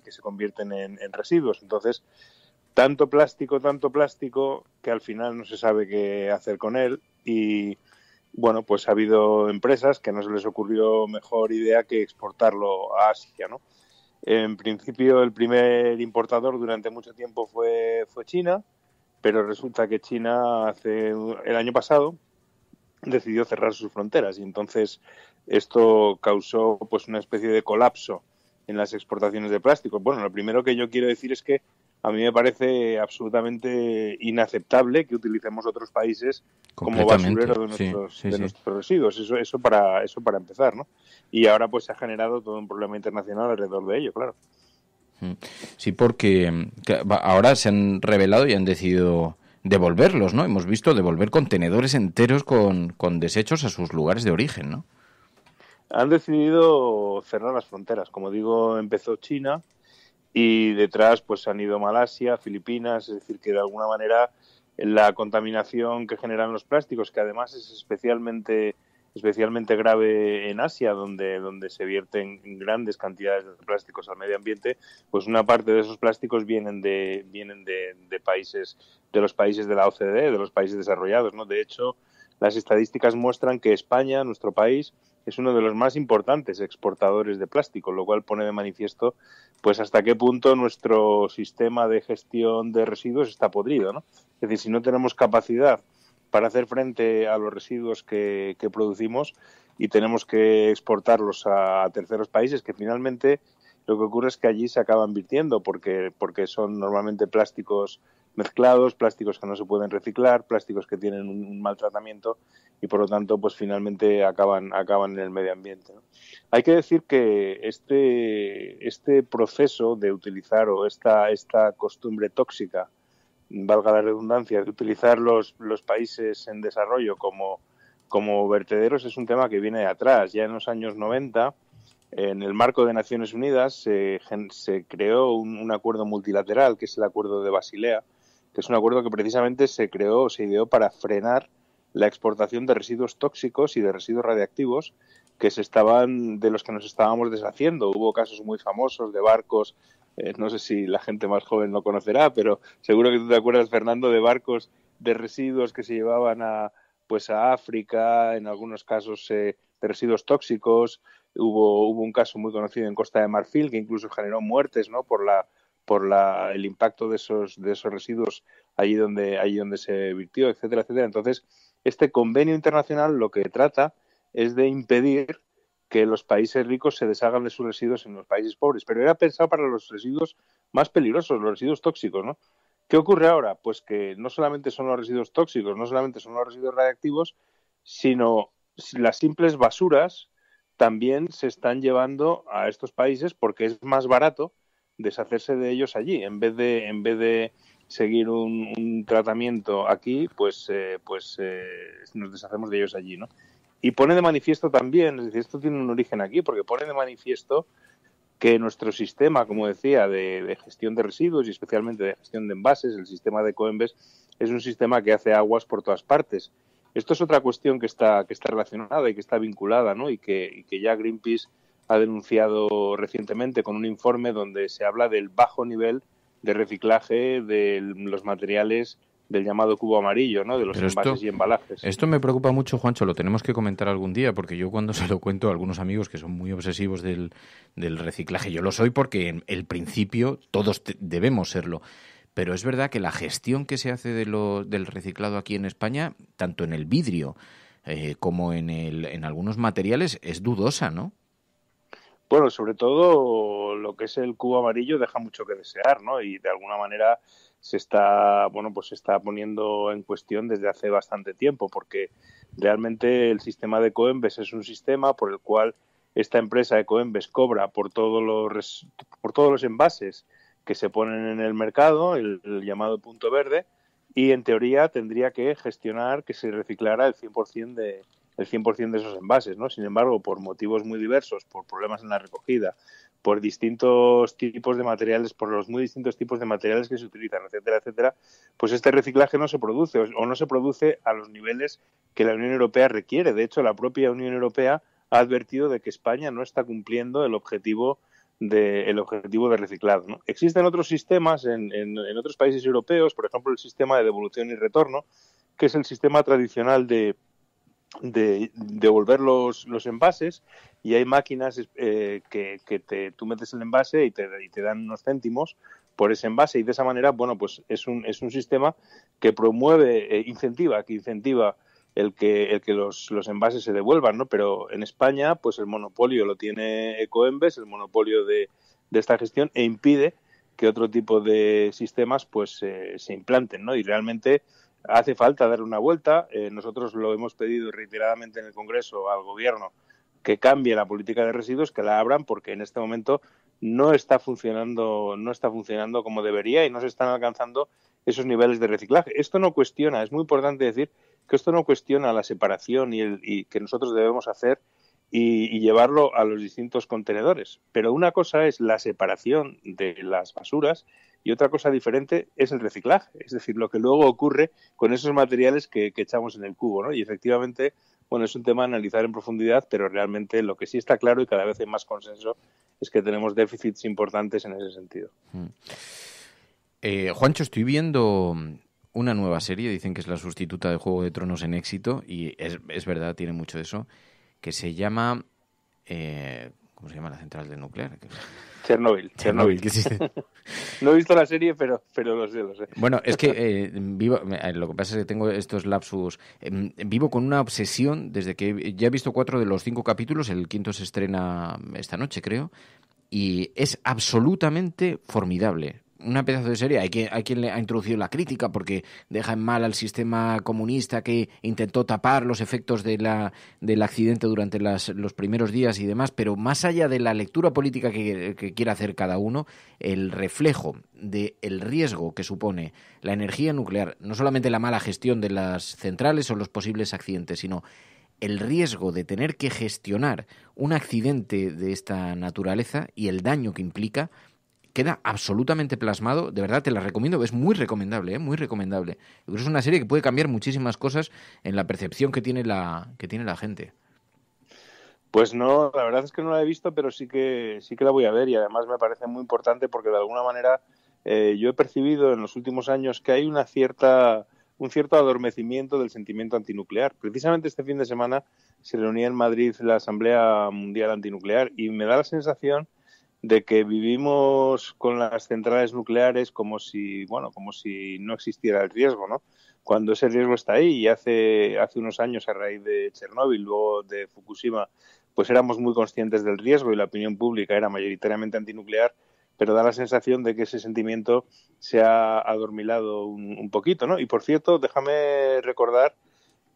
se convierten en residuos. Entonces, tanto plástico que al final no se sabe qué hacer con él, y bueno, pues ha habido empresas que no se les ocurrió mejor idea que exportarlo a Asia, ¿no? En principio, el primer importador durante mucho tiempo fue China, pero resulta que China el año pasado decidió cerrar sus fronteras, y entonces esto causó pues una especie de colapso en las exportaciones de plástico. Bueno, lo primero que yo quiero decir es que a mí me parece absolutamente inaceptable que utilicemos otros países como basurero de nuestros residuos. Eso para empezar, ¿no? Y ahora pues se ha generado todo un problema internacional alrededor de ello, claro. Sí, porque ahora se han revelado y han decidido devolverlos, ¿no? Hemos visto devolver contenedores enteros con desechos a sus lugares de origen, ¿no? Han decidido cerrar las fronteras. Como digo, empezó China y detrás pues han ido Malasia, Filipinas, es decir, que de alguna manera la contaminación que generan los plásticos, que además es especialmente grave en Asia, donde se vierten grandes cantidades de plásticos al medio ambiente, pues una parte de esos plásticos vienen de países, de los países de la OCDE, de los países desarrollados, ¿no? De hecho, las estadísticas muestran que España, nuestro país, es uno de los más importantes exportadores de plástico, lo cual pone de manifiesto pues hasta qué punto nuestro sistema de gestión de residuos está podrido, ¿no? Es decir, si no tenemos capacidad para hacer frente a los residuos que producimos y tenemos que exportarlos a terceros países, que finalmente lo que ocurre es que allí se acaban virtiendo porque son normalmente plásticos mezclados, plásticos que no se pueden reciclar, plásticos que tienen un mal tratamiento y por lo tanto pues finalmente acaban en el medio ambiente, ¿no? Hay que decir que este proceso de utilizar o esta costumbre tóxica, valga la redundancia, de utilizar los países en desarrollo como vertederos es un tema que viene de atrás. Ya en los años 90, en el marco de Naciones Unidas, se creó un acuerdo multilateral, que es el Acuerdo de Basilea, que es un acuerdo que precisamente se ideó para frenar la exportación de residuos tóxicos y de residuos radiactivos de los que nos estábamos deshaciendo. Hubo casos muy famosos de barcos, no sé si la gente más joven lo conocerá, pero seguro que tú te acuerdas, Fernando, de barcos de residuos que se llevaban a África, en algunos casos de residuos tóxicos. Hubo un caso muy conocido en Costa de Marfil que incluso generó muertes, ¿no? por el impacto de esos residuos allí donde se virtió, etcétera, etcétera. Entonces, este convenio internacional lo que trata es de impedir que los países ricos se deshagan de sus residuos en los países pobres, pero era pensado para los residuos más peligrosos, los residuos tóxicos, ¿no? ¿Qué ocurre ahora? Pues que no solamente son los residuos tóxicos, no solamente son los residuos radiactivos, sino las simples basuras también se están llevando a estos países porque es más barato deshacerse de ellos allí. En vez de seguir un tratamiento aquí, pues nos deshacemos de ellos allí, ¿no? Y pone de manifiesto también, es decir, esto tiene un origen aquí, porque pone de manifiesto que nuestro sistema, como decía, de gestión de residuos y especialmente de gestión de envases, el sistema de Ecoembes, es un sistema que hace aguas por todas partes. Esto es otra cuestión que está relacionada y que está vinculada, ¿no? Y que ya Greenpeace ha denunciado recientemente con un informe donde se habla del bajo nivel de reciclaje de los materiales del llamado cubo amarillo, ¿no? De los envases y embalajes. Esto me preocupa mucho, Juancho, lo tenemos que comentar algún día, porque yo cuando se lo cuento a algunos amigos que son muy obsesivos del reciclaje, yo lo soy porque en el principio todos debemos serlo, pero es verdad que la gestión que se hace del reciclado aquí en España, tanto en el vidrio como en algunos materiales, es dudosa, ¿no? Bueno, sobre todo lo que es el cubo amarillo deja mucho que desear, ¿no? Y de alguna manera se está poniendo en cuestión desde hace bastante tiempo, porque realmente el sistema de Ecoembes es un sistema por el cual esta empresa Ecoembes cobra por todos los envases que se ponen en el mercado, el llamado punto verde, y en teoría tendría que gestionar que se reciclara el 100% de esos envases, ¿no? Sin embargo, por motivos muy diversos, por problemas en la recogida, por distintos tipos de materiales, por los muy distintos tipos de materiales que se utilizan, etcétera, etcétera, pues este reciclaje no se produce o no se produce a los niveles que la Unión Europea requiere. De hecho, la propia Unión Europea ha advertido de que España no está cumpliendo el objetivo de reciclado, ¿no? Existen otros sistemas en otros países europeos, por ejemplo, el sistema de devolución y retorno, que es el sistema tradicional de devolver los envases, y hay máquinas que tú metes el envase y te dan unos céntimos por ese envase, y de esa manera, bueno, pues es un sistema que promueve, incentiva el que los envases se devuelvan, ¿no? Pero en España, pues el monopolio lo tiene Ecoembes, el monopolio de esta gestión, e impide que otro tipo de sistemas pues se implanten, ¿no? Y realmente hace falta dar una vuelta. Nosotros lo hemos pedido reiteradamente en el Congreso al Gobierno, que cambie la política de residuos, que la abran, porque en este momento no está funcionando como debería y no se están alcanzando esos niveles de reciclaje. Esto no cuestiona, es muy importante decir que esto no cuestiona la separación y que nosotros debemos hacer y llevarlo a los distintos contenedores. Pero una cosa es la separación de las basuras y otra cosa diferente es el reciclaje, es decir, lo que luego ocurre con esos materiales que echamos en el cubo, ¿no? Y efectivamente, bueno, es un tema a analizar en profundidad, pero realmente lo que sí está claro y cada vez hay más consenso es que tenemos déficits importantes en ese sentido. Juancho, estoy viendo una nueva serie, dicen que es la sustituta de Juego de Tronos en éxito, y es verdad, tiene mucho de eso, que se llama... ¿cómo se llama la central del nuclear? Chernobyl. ¿Qué sí? No he visto la serie, pero lo sé. Bueno, es que lo que pasa es que tengo estos lapsus. Vivo con una obsesión desde que ya he visto 4 de los 5 capítulos, el 5º se estrena esta noche, creo, y es absolutamente formidable. Una pedazo de serie. Hay quien le ha introducido la crítica porque deja en mal al sistema comunista que intentó tapar los efectos del accidente durante los primeros días y demás, pero más allá de la lectura política que quiera hacer cada uno, el reflejo del riesgo que supone la energía nuclear, no solamente la mala gestión de las centrales o los posibles accidentes, sino el riesgo de tener que gestionar un accidente de esta naturaleza y el daño que implica, queda absolutamente plasmado. De verdad te la recomiendo, es muy recomendable, muy recomendable. Yo creo que es una serie que puede cambiar muchísimas cosas en la percepción que tiene la gente. Pues no, la verdad es que no la he visto, pero sí que la voy a ver, y además me parece muy importante porque de alguna manera yo he percibido en los últimos años que hay un cierto adormecimiento del sentimiento antinuclear. Precisamente este fin de semana se reunía en Madrid la Asamblea Mundial Antinuclear y me da la sensación de que vivimos con las centrales nucleares como si no existiera el riesgo, ¿no? Cuando ese riesgo está ahí, y hace unos años, a raíz de Chernóbil, luego de Fukushima, pues éramos muy conscientes del riesgo y la opinión pública era mayoritariamente antinuclear, pero da la sensación de que ese sentimiento se ha adormilado un poquito, ¿no? Y por cierto, déjame recordar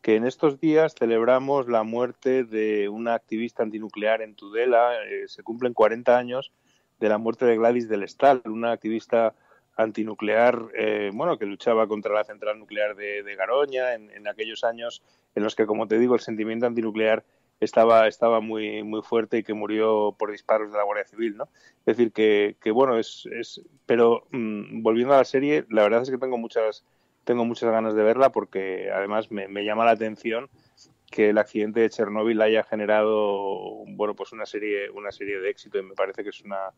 que en estos días celebramos la muerte de una activista antinuclear en Tudela. Se cumplen 40 años de la muerte de Gladys del Estal, una activista antinuclear que luchaba contra la central nuclear de Garoña en aquellos años en los que, como te digo, el sentimiento antinuclear estaba muy muy fuerte y que murió por disparos de la Guardia Civil, ¿no? Es decir, pero volviendo a la serie, la verdad es que tengo muchas ganas de verla porque además me llama la atención que el accidente de Chernóbil haya generado una serie de éxito, y me parece que es una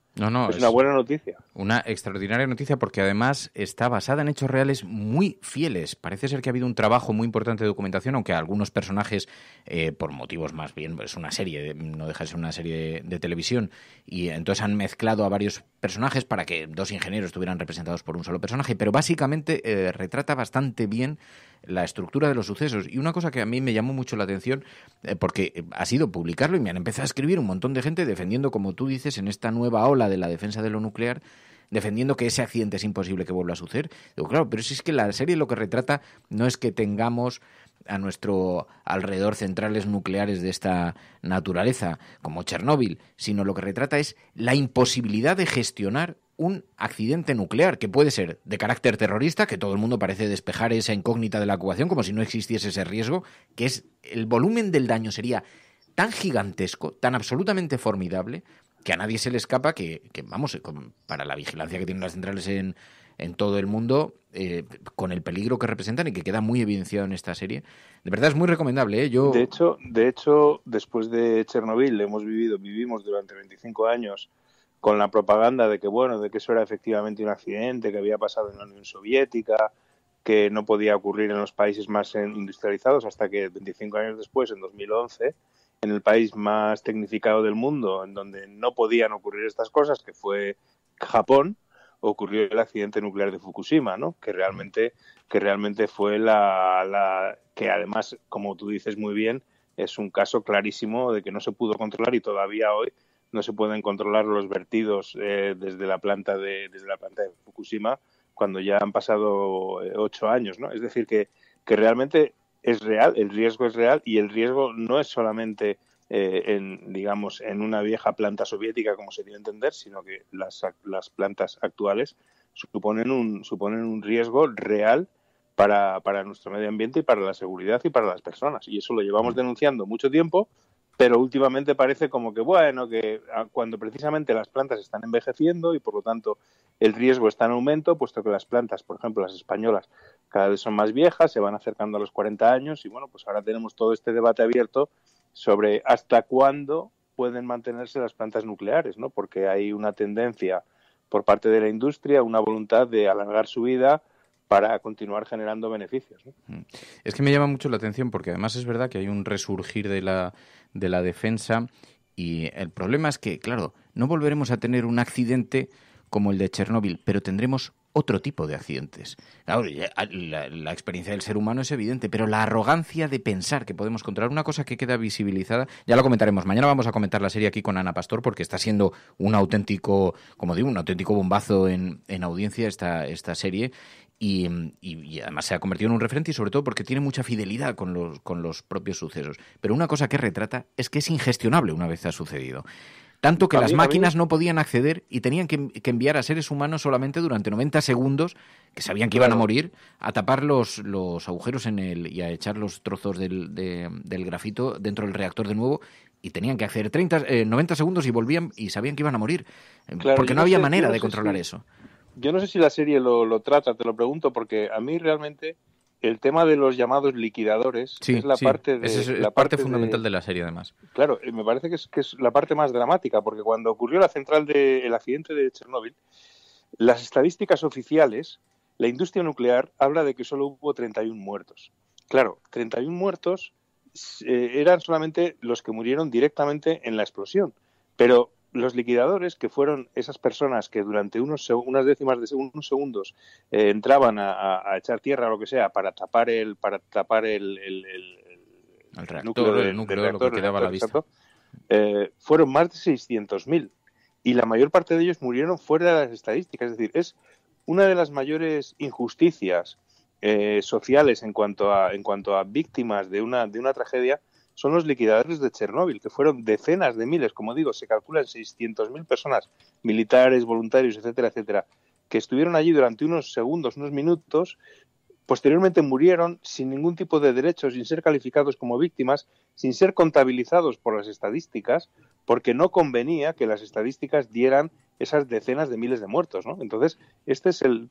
buena noticia. Una extraordinaria noticia porque además está basada en hechos reales muy fieles. Parece ser que ha habido un trabajo muy importante de documentación, aunque algunos personajes, por motivos más bien, es una serie, no deja de ser una serie de televisión, y entonces han mezclado a varios personajes para que 2 ingenieros estuvieran representados por un solo personaje, pero básicamente retrata bastante bien la estructura de los sucesos. Y una cosa que a mí me llamó mucho la atención, porque ha sido publicarlo y me han empezado a escribir un montón de gente defendiendo, como tú dices, en esta nueva ola de la defensa de lo nuclear, defendiendo que ese accidente es imposible que vuelva a suceder. Digo, claro, pero si es que la serie lo que retrata no es que tengamos a nuestro alrededor centrales nucleares de esta naturaleza, como Chernóbil, sino lo que retrata es la imposibilidad de gestionar un accidente nuclear, que puede ser de carácter terrorista, que todo el mundo parece despejar esa incógnita de la ecuación como si no existiese ese riesgo, que es el volumen del daño sería tan gigantesco, tan absolutamente formidable, que a nadie se le escapa que para la vigilancia que tienen las centrales en todo el mundo, con el peligro que representan y que queda muy evidenciado en esta serie. De verdad es muy recomendable, ¿eh? De hecho, después de Chernóbil vivimos durante 25 años con la propaganda de que eso era efectivamente un accidente que había pasado en la Unión Soviética, que no podía ocurrir en los países más industrializados, hasta que 25 años después, en 2011, en el país más tecnificado del mundo, en donde no podían ocurrir estas cosas, que fue Japón, ocurrió el accidente nuclear de Fukushima, ¿no? Que realmente fue que además, como tú dices muy bien, es un caso clarísimo de que no se pudo controlar, y todavía hoy no se pueden controlar los vertidos desde la planta de Fukushima, cuando ya han pasado 8 años, ¿no? Es decir, que realmente es real, el riesgo es real, y el riesgo no es solamente en una vieja planta soviética, como se debe entender, sino que las plantas actuales suponen un riesgo real para nuestro medio ambiente y para la seguridad y para las personas. Y eso lo llevamos denunciando mucho tiempo, pero últimamente parece como que, bueno, que cuando precisamente las plantas están envejeciendo y por lo tanto el riesgo está en aumento, puesto que las plantas, por ejemplo las españolas, cada vez son más viejas, se van acercando a los 40 años y bueno, pues ahora tenemos todo este debate abierto sobre hasta cuándo pueden mantenerse las plantas nucleares, ¿no? Porque hay una tendencia por parte de la industria, una voluntad de alargar su vida para continuar generando beneficios, ¿no? Es que me llama mucho la atención porque además es verdad que hay un resurgir de la defensa y el problema es que, claro, no volveremos a tener un accidente como el de Chernóbil, pero tendremos otro tipo de accidentes. Claro, la experiencia del ser humano es evidente, pero la arrogancia de pensar que podemos controlar una cosa que queda visibilizada, ya lo comentaremos. Mañana vamos a comentar la serie aquí con Ana Pastor porque está siendo un auténtico, como digo, un auténtico bombazo en audiencia esta serie. Y además se ha convertido en un referente y sobre todo porque tiene mucha fidelidad con los propios sucesos. Pero una cosa que retrata es que es ingestionable una vez ha sucedido. Tanto que las máquinas no podían acceder y tenían que enviar a seres humanos solamente durante 90 segundos, que sabían que iban a morir, a tapar los agujeros y a echar los trozos del grafito dentro del reactor de nuevo. Y tenían que acceder 90 segundos y volvían y sabían que iban a morir. Claro, porque no había manera de controlar eso. Yo no sé si la serie lo trata, te lo pregunto, porque a mí realmente el tema de los llamados liquidadores es la parte de... Es la parte fundamental de la serie, además. Claro, me parece que es la parte más dramática, porque cuando ocurrió el accidente de Chernóbil, las estadísticas oficiales, la industria nuclear habla de que solo hubo 31 muertos. Claro, 31 muertos eran solamente los que murieron directamente en la explosión, pero los liquidadores, que fueron esas personas que durante unas décimas de unos segundos entraban a echar tierra o lo que sea para tapar el reactor, lo que quedaba a la vista. Fueron más de 600.000 y la mayor parte de ellos murieron fuera de las estadísticas. Es decir, es una de las mayores injusticias sociales en cuanto a víctimas de una tragedia. Son los liquidadores de Chernóbil, que fueron decenas de miles, como digo, se calculan 600.000 personas, militares, voluntarios, etcétera, etcétera, que estuvieron allí durante unos segundos, unos minutos, posteriormente murieron sin ningún tipo de derecho, sin ser calificados como víctimas, sin ser contabilizados por las estadísticas, porque no convenía que las estadísticas dieran esas decenas de miles de muertos, ¿no? Entonces,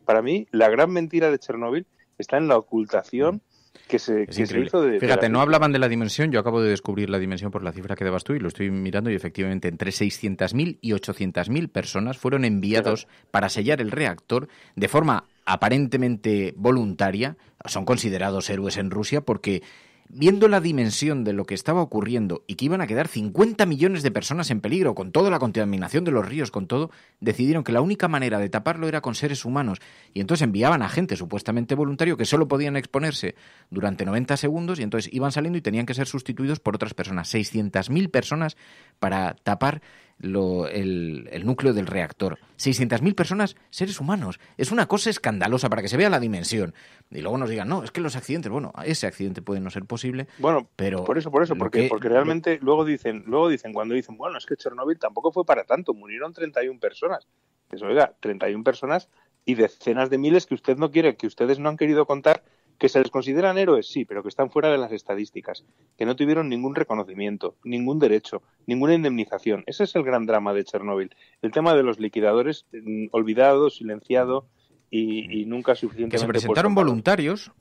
para mí, la gran mentira de Chernóbil está en la ocultación que se hizo de... Fíjate, no hablaban de la dimensión, yo acabo de descubrir la dimensión por la cifra que dabas tú y lo estoy mirando y efectivamente entre 600.000 y 800.000 personas fueron enviados para sellar el reactor de forma aparentemente voluntaria. Son considerados héroes en Rusia porque viendo la dimensión de lo que estaba ocurriendo y que iban a quedar 50 millones de personas en peligro, con toda la contaminación de los ríos, con todo, decidieron que la única manera de taparlo era con seres humanos. Y entonces enviaban a gente supuestamente voluntario que solo podían exponerse durante 90 segundos y entonces iban saliendo y tenían que ser sustituidos por otras personas. 600.000 personas para tapar el núcleo del reactor. 600.000 personas, seres humanos. Es una cosa escandalosa para que se vea la dimensión. Y luego nos digan, no, es que los accidentes, bueno, ese accidente puede no ser posible. Bueno, pero por eso, porque realmente luego dicen, cuando dicen, bueno, es que Chernóbil tampoco fue para tanto, murieron 31 personas. Pues oiga, 31 personas y decenas de miles que usted no quiere, que ustedes no han querido contar, que se les consideran héroes, sí, pero que están fuera de las estadísticas, que no tuvieron ningún reconocimiento, ningún derecho, ninguna indemnización. Ese es el gran drama de Chernóbil. El tema de los liquidadores, olvidado, silenciado y nunca suficientemente... Que se presentaron voluntarios,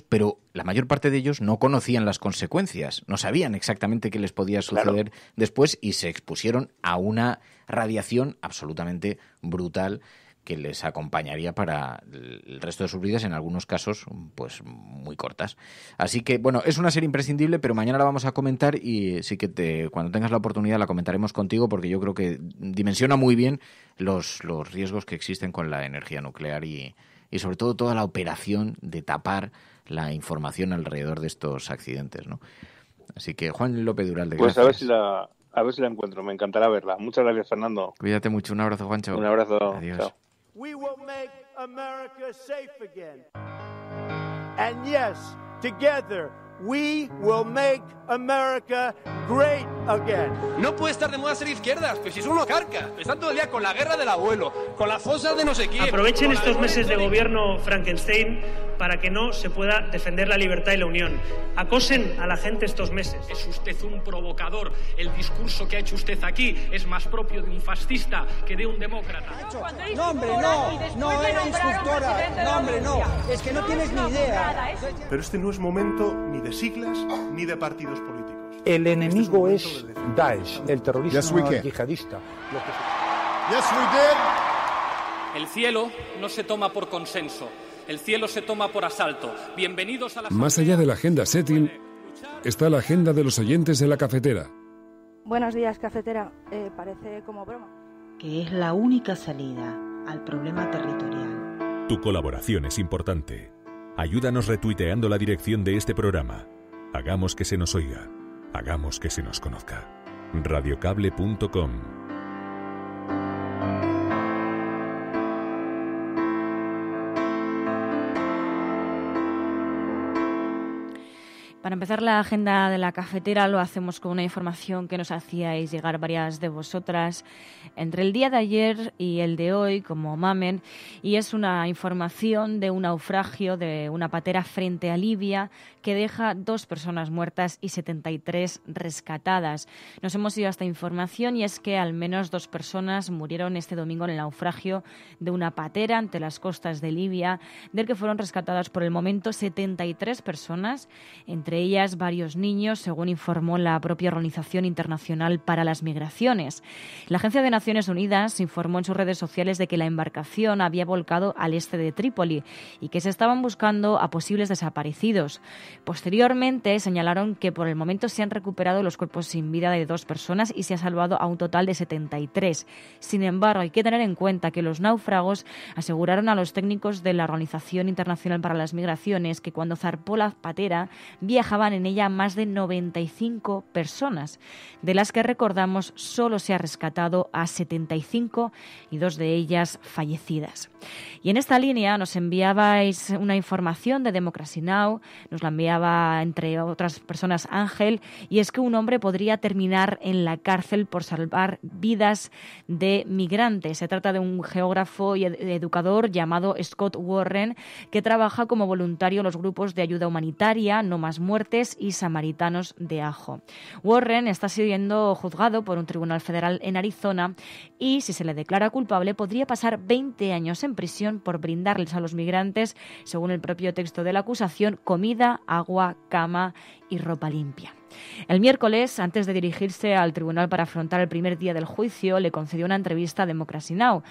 pero la mayor parte de ellos no conocían las consecuencias, no sabían exactamente qué les podía suceder después y se expusieron a una radiación absolutamente brutal que les acompañaría para el resto de sus vidas, en algunos casos pues muy cortas. Así que, bueno, es una serie imprescindible, pero mañana la vamos a comentar y sí que cuando tengas la oportunidad la comentaremos contigo porque yo creo que dimensiona muy bien los riesgos que existen con la energía nuclear y sobre todo toda la operación de tapar la información alrededor de estos accidentes, ¿no? Así que, Juan López Duralde, pues gracias. A ver si la encuentro, me encantará verla. Muchas gracias, Fernando. Cuídate mucho, un abrazo, Juancho. Un abrazo. Adiós. Chao. We will make America safe again. And yes, together, we will make America great again. No puede estar de moda ser izquierdas, pues si es uno carca. Están todo el día con la guerra del abuelo, con las fosas de no sé quién. Aprovechen estos meses de gobierno Frankenstein para que no se pueda defender la libertad y la unión. Acosen a la gente estos meses. Es usted un provocador. El discurso que ha hecho usted aquí es más propio de un fascista que de un demócrata. No, hombre, no era instructora. No, hombre, no. Es que no tienes ni idea. Pero este no es momento ni de siglas ni de partidos políticos. El enemigo es Daesh, el terrorismo yihadista. El cielo no se toma por consenso. El cielo se toma por asalto. Bienvenidos a la... Más allá de la agenda setting, está la agenda de los oyentes de la cafetera. Buenos días, cafetera. Parece como broma. Que es la única salida al problema territorial. Tu colaboración es importante. Ayúdanos retuiteando la dirección de este programa. Hagamos que se nos oiga. Hagamos que se nos conozca. Radiocable.com. Para empezar la agenda de la cafetera lo hacemos con una información que nos hacíais llegar varias de vosotras entre el día de ayer y el de hoy como mamen, y es una información de un naufragio de una patera frente a Libia que deja 2 personas muertas y 73 rescatadas. Nos hemos ido a esta información y es que al menos 2 personas murieron este domingo en el naufragio de una patera ante las costas de Libia, del que fueron rescatadas por el momento 73 personas, entre ellas varios niños, según informó la propia Organización Internacional para las Migraciones. La Agencia de Naciones Unidas informó en sus redes sociales de que la embarcación había volcado al este de Trípoli y que se estaban buscando a posibles desaparecidos. Posteriormente señalaron que por el momento se han recuperado los cuerpos sin vida de 2 personas y se ha salvado a un total de 73. Sin embargo, hay que tener en cuenta que los náufragos aseguraron a los técnicos de la Organización Internacional para las Migraciones que cuando zarpó la patera viajaban en ella más de 95 personas, de las que recordamos solo se ha rescatado a 75 y 2 de ellas fallecidas. Y en esta línea nos enviabais una información de Democracy Now!, nos la enviaba entre otras personas Ángel, y es que un hombre podría terminar en la cárcel por salvar vidas de migrantes. Se trata de un geógrafo y educador llamado Scott Warren, que trabaja como voluntario en los grupos de ayuda humanitaria No Más Muertes y Samaritanos de Ajo. Warren está siendo juzgado por un tribunal federal en Arizona y, si se le declara culpable, podría pasar 20 años en prisión por brindarles a los migrantes, según el propio texto de la acusación, comida, agua, cama y ropa limpia. El miércoles, antes de dirigirse al tribunal para afrontar el primer día del juicio, le concedió una entrevista a Democracy Now!,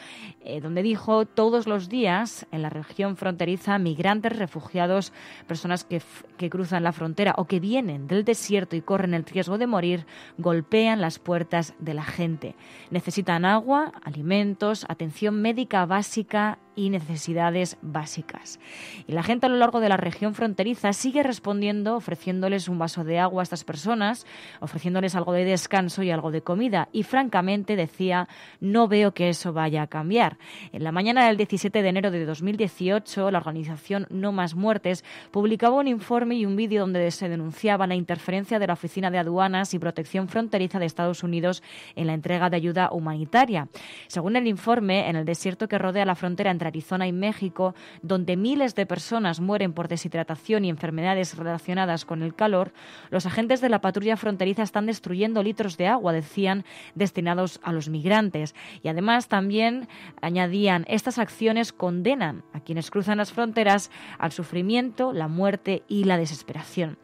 donde dijo: todos los días en la región fronteriza, migrantes, refugiados, personas que cruzan la frontera o que vienen del desierto y corren el riesgo de morir, golpean las puertas de la gente. Necesitan agua, alimentos, atención médica básica y necesidades básicas. Y la gente a lo largo de la región fronteriza sigue respondiendo, ofreciéndoles un vaso de agua a estas personas, ofreciéndoles algo de descanso y algo de comida. Y francamente, decía, no veo que eso vaya a cambiar. En la mañana del 17 de enero de 2018, la organización No Más Muertes publicaba un informe y un vídeo donde se denunciaba la interferencia de la Oficina de Aduanas y Protección Fronteriza de Estados Unidos en la entrega de ayuda humanitaria. Según el informe, en el desierto que rodea la frontera entre Arizona y México, donde miles de personas mueren por deshidratación y enfermedades relacionadas con el calor, los agentes de la patrulla fronteriza están destruyendo litros de agua, decían, destinados a los migrantes. Y además también añadían, estas acciones condenan a quienes cruzan las fronteras al sufrimiento, la muerte y la desesperación.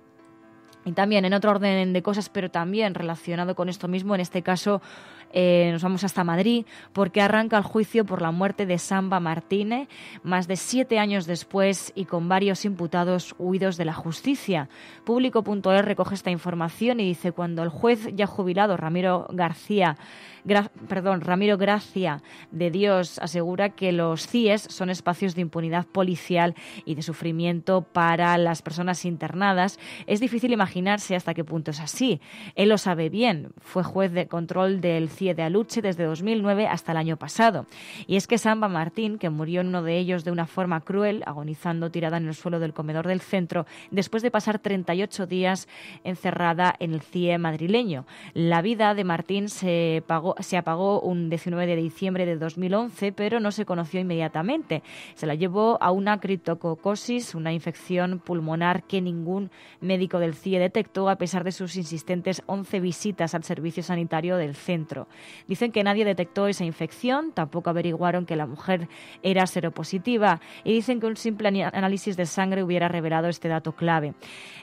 Y también, en otro orden de cosas, pero también relacionado con esto mismo, en este caso nos vamos hasta Madrid, porque arranca el juicio por la muerte de Samba Martínez, más de 7 años después y con varios imputados huidos de la justicia. Público.es recoge esta información y dice: cuando el juez ya jubilado Ramiro Gracia de Dios asegura que los CIES son espacios de impunidad policial y de sufrimiento para las personas internadas, es difícil imaginarse hasta qué punto es así. Él lo sabe bien, fue juez de control del CIES CIE de Aluche desde 2009 hasta el año pasado. Y es que Samba Martín, que murió en uno de ellos de una forma cruel, agonizando tirada en el suelo del comedor del centro, después de pasar 38 días encerrada en el CIE madrileño. La vida de Martín se apagó un 19 de diciembre de 2011, pero no se conoció inmediatamente. Se la llevó a una criptococosis, una infección pulmonar que ningún médico del CIE detectó a pesar de sus insistentes 11 visitas al servicio sanitario del centro. Dicen que nadie detectó esa infección, tampoco averiguaron que la mujer era seropositiva y dicen que un simple análisis de sangre hubiera revelado este dato clave.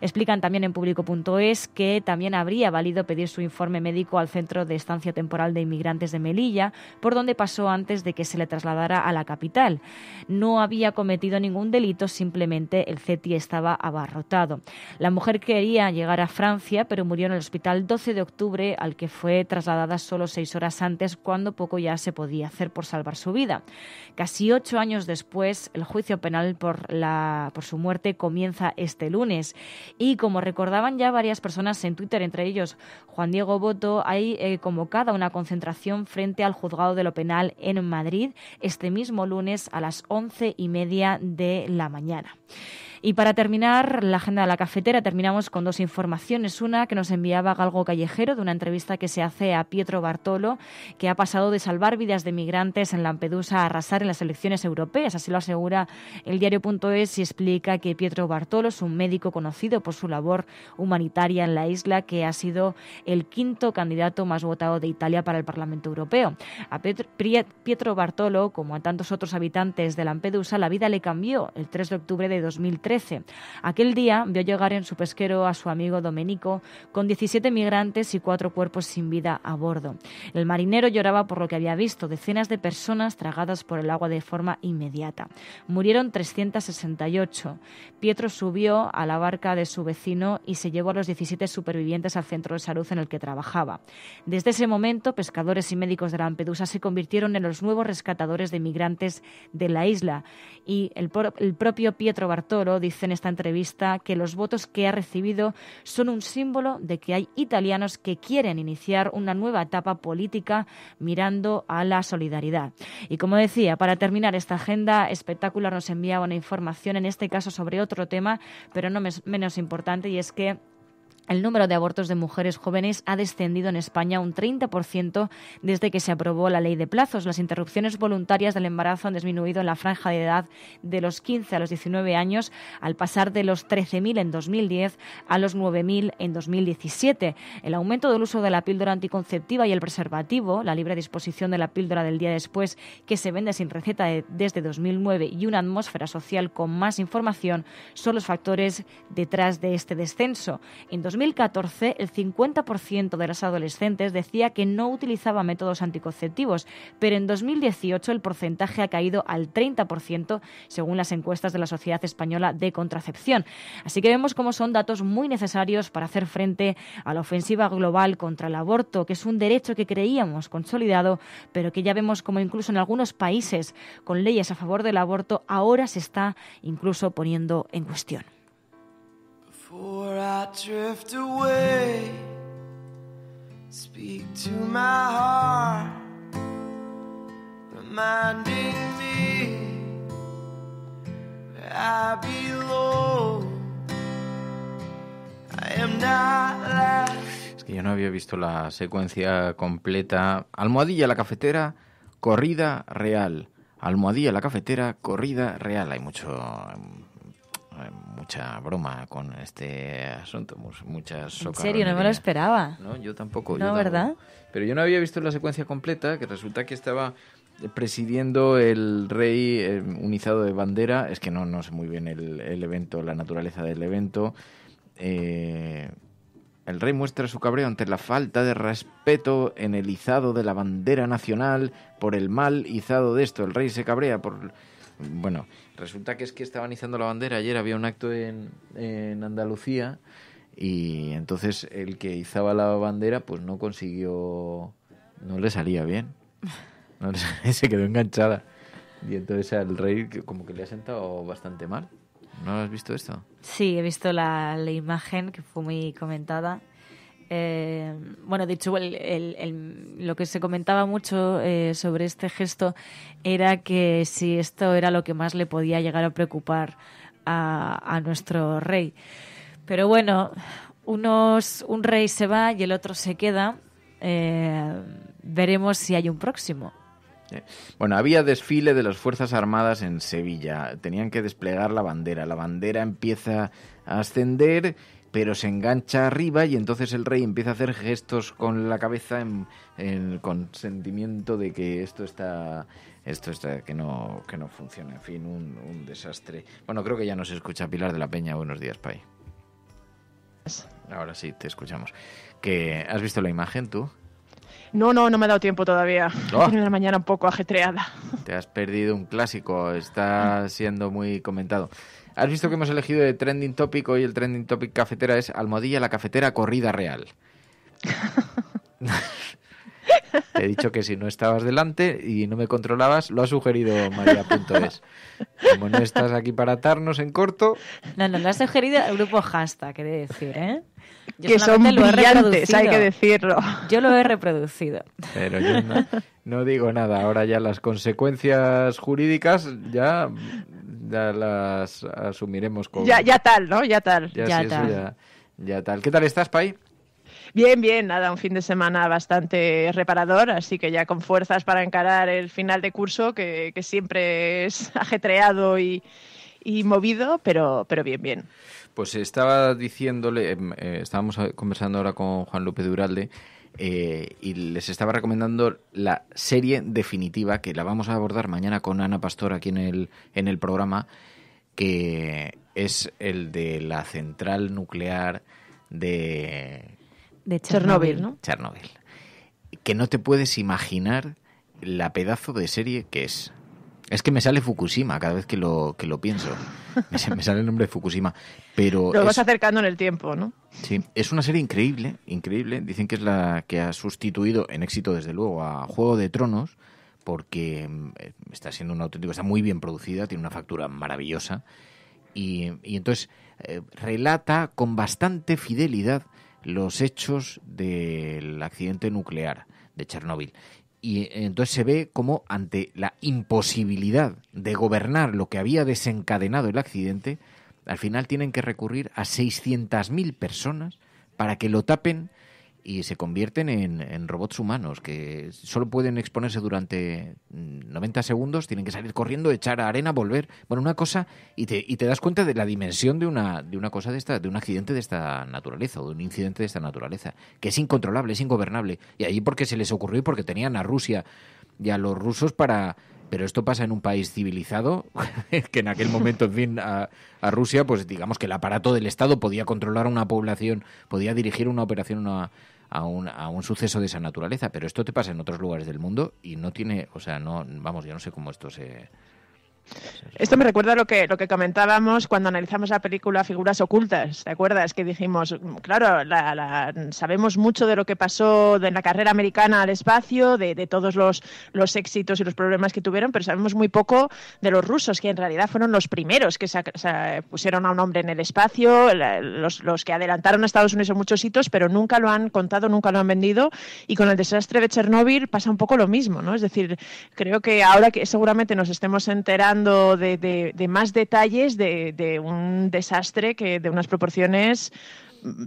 Explican también en público.es que también habría valido pedir su informe médico al Centro de Estancia Temporal de Inmigrantes de Melilla, por donde pasó antes de que se le trasladara a la capital. No había cometido ningún delito, simplemente el CETI estaba abarrotado. La mujer quería llegar a Francia, pero murió en el hospital 12 de octubre, al que fue trasladada solo 6 horas antes, cuando poco ya se podía hacer por salvar su vida. Casi 8 años después, el juicio penal por su muerte comienza este lunes. Y como recordaban ya varias personas en Twitter, entre ellos Juan Diego Boto, hay convocada una concentración frente al Juzgado de lo Penal en Madrid este mismo lunes a las 11:30 de la mañana. Y para terminar la agenda de la cafetera, terminamos con 2 informaciones. Una que nos enviaba Galgo Callejero, de una entrevista que se hace a Pietro Bartolo, que ha pasado de salvar vidas de migrantes en Lampedusa a arrasar en las elecciones europeas. Así lo asegura el diario.es y explica que Pietro Bartolo es un médico conocido por su labor humanitaria en la isla, que ha sido el 5º candidato más votado de Italia para el Parlamento Europeo. A Pietro Bartolo, como a tantos otros habitantes de Lampedusa, la vida le cambió el 3 de octubre de 2013. Aquel día vio llegar en su pesquero a su amigo Domenico con 17 migrantes y 4 cuerpos sin vida a bordo. El marinero lloraba por lo que había visto, decenas de personas tragadas por el agua de forma inmediata. Murieron 368. Pietro subió a la barca de su vecino y se llevó a los 17 supervivientes al centro de salud en el que trabajaba. Desde ese momento, pescadores y médicos de Lampedusa se convirtieron en los nuevos rescatadores de migrantes de la isla. Y el propio Pietro Bartolo dice en esta entrevista que los votos que ha recibido son un símbolo de que hay italianos que quieren iniciar una nueva etapa política mirando a la solidaridad. Y como decía, para terminar esta agenda, Espectacular nos enviaba una información, en este caso sobre otro tema, pero no menos importante, y es que el número de abortos de mujeres jóvenes ha descendido en España un 30% desde que se aprobó la ley de plazos. Las interrupciones voluntarias del embarazo han disminuido en la franja de edad de los 15 a los 19 años, al pasar de los 13.000 en 2010 a los 9.000 en 2017. El aumento del uso de la píldora anticonceptiva y el preservativo, la libre disposición de la píldora del día después, que se vende sin receta desde 2009, y una atmósfera social con más información son los factores detrás de este descenso. En 2014, el 50% de las adolescentes decía que no utilizaba métodos anticonceptivos, pero en 2018 el porcentaje ha caído al 30%, según las encuestas de la Sociedad Española de Contracepción. Así que vemos cómo son datos muy necesarios para hacer frente a la ofensiva global contra el aborto, que es un derecho que creíamos consolidado, pero que ya vemos como incluso en algunos países con leyes a favor del aborto ahora se está incluso poniendo en cuestión. Before I drift away, speak to my heart, reminding me where I belong. I am not left. Es que yo no había visto la secuencia completa. Almohadilla la cafetera, corrida real. Almohadilla la cafetera, corrida real. Hay mucha broma con este asunto, muchas socarronerías. ¿En serio? No me lo esperaba. No, yo tampoco. No, ¿verdad? Pero yo no había visto la secuencia completa, que resulta que estaba presidiendo el rey unizado de bandera. Es que no sé muy bien el evento, la naturaleza del evento. El rey muestra su cabreo ante la falta de respeto en el izado de la bandera nacional por el mal izado de esto. El rey se cabrea por... Bueno, resulta que estaban izando la bandera. Ayer había un acto en Andalucía y entonces el que izaba la bandera pues no le salía bien. Se quedó enganchada. Y entonces al rey como que le ha sentado bastante mal. ¿No lo has visto esto? Sí, he visto la imagen que fue muy comentada. Bueno, de hecho, lo que se comentaba mucho sobre este gesto era que si esto era lo que más le podía llegar a preocupar a nuestro rey. Pero bueno, un rey se va y el otro se queda. Veremos si hay un próximo. Bueno, había desfile de las Fuerzas Armadas en Sevilla. Tenían que desplegar la bandera. La bandera empieza a ascender, pero se engancha arriba y entonces el rey empieza a hacer gestos con la cabeza en consentimiento de que esto está que no funciona. En fin, un desastre. Bueno, creo que ya nos escucha Pilar de la Peña. Buenos días, Pai. Ahora sí, te escuchamos. ¿Has visto la imagen tú? No me ha dado tiempo todavía. He tenido una mañana un poco ajetreada. Te has perdido un clásico, está siendo muy comentado. ¿Has visto que hemos elegido de trending topic? Hoy el trending topic cafetera es Almohadilla la cafetera corrida real. Te he dicho que si no estabas delante y no me controlabas, lo ha sugerido María.es. Como no estás aquí para atarnos en corto... No, lo ha sugerido el grupo Hashtag, quiere decir, ¿eh? Yo que son brillantes, hay que decirlo. Yo lo he reproducido. Pero yo no digo nada. Ahora ya las consecuencias jurídicas ya las asumiremos con... Ya tal, ¿no? Ya tal. Ya tal. ¿Qué tal estás, Pai? Bien, nada, un fin de semana bastante reparador, así que ya con fuerzas para encarar el final de curso, que siempre es ajetreado y movido, pero bien. Pues estaba diciéndole, estábamos conversando ahora con Juan López de Uralde, y les estaba recomendando la serie definitiva, que la vamos a abordar mañana con Ana Pastor aquí en el programa, que es el de la central nuclear de Chernóbil, ¿no? Chernóbil. Que no te puedes imaginar la pedazo de serie que es. Es que me sale Fukushima cada vez que lo pienso. Me sale el nombre de Fukushima. Pero lo vas acercando en el tiempo, ¿no? Sí, es una serie increíble. Dicen que es la que ha sustituido, en éxito desde luego, a Juego de Tronos, porque está siendo un auténtico, está muy bien producida, tiene una factura maravillosa. Y entonces relata con bastante fidelidad los hechos del accidente nuclear de Chernóbil. Y entonces se ve como ante la imposibilidad de gobernar lo que había desencadenado el accidente, al final tienen que recurrir a 600.000 personas para que lo tapen y se convierten en robots humanos que solo pueden exponerse durante 90 segundos, tienen que salir corriendo, echar arena, volver. Bueno, una cosa, y te das cuenta de la dimensión de una cosa de un accidente de esta naturaleza, o de un incidente de esta naturaleza, que es incontrolable, es ingobernable. Y allí porque se les ocurrió y porque tenían a Rusia y a los rusos para... Pero esto pasa en un país civilizado, que en aquel momento, en fin, a Rusia, pues digamos que el aparato del Estado podía controlar a una población, podía dirigir una operación a un suceso de esa naturaleza, pero esto te pasa en otros lugares del mundo y no tiene, o sea, no, vamos, yo no sé cómo esto se... Esto me recuerda lo que comentábamos cuando analizamos la película Figuras Ocultas, ¿te acuerdas? Que dijimos, claro, sabemos mucho de lo que pasó en la carrera americana al espacio, de todos los éxitos y los problemas que tuvieron, pero sabemos muy poco de los rusos, que en realidad fueron los primeros que se pusieron a un hombre en el espacio, los que adelantaron a Estados Unidos en muchos hitos, pero nunca lo han contado, nunca lo han vendido, y con el desastre de Chernóbil pasa un poco lo mismo, ¿no? Es decir, creo que ahora que seguramente nos estemos enterando de más detalles de un desastre que de unas proporciones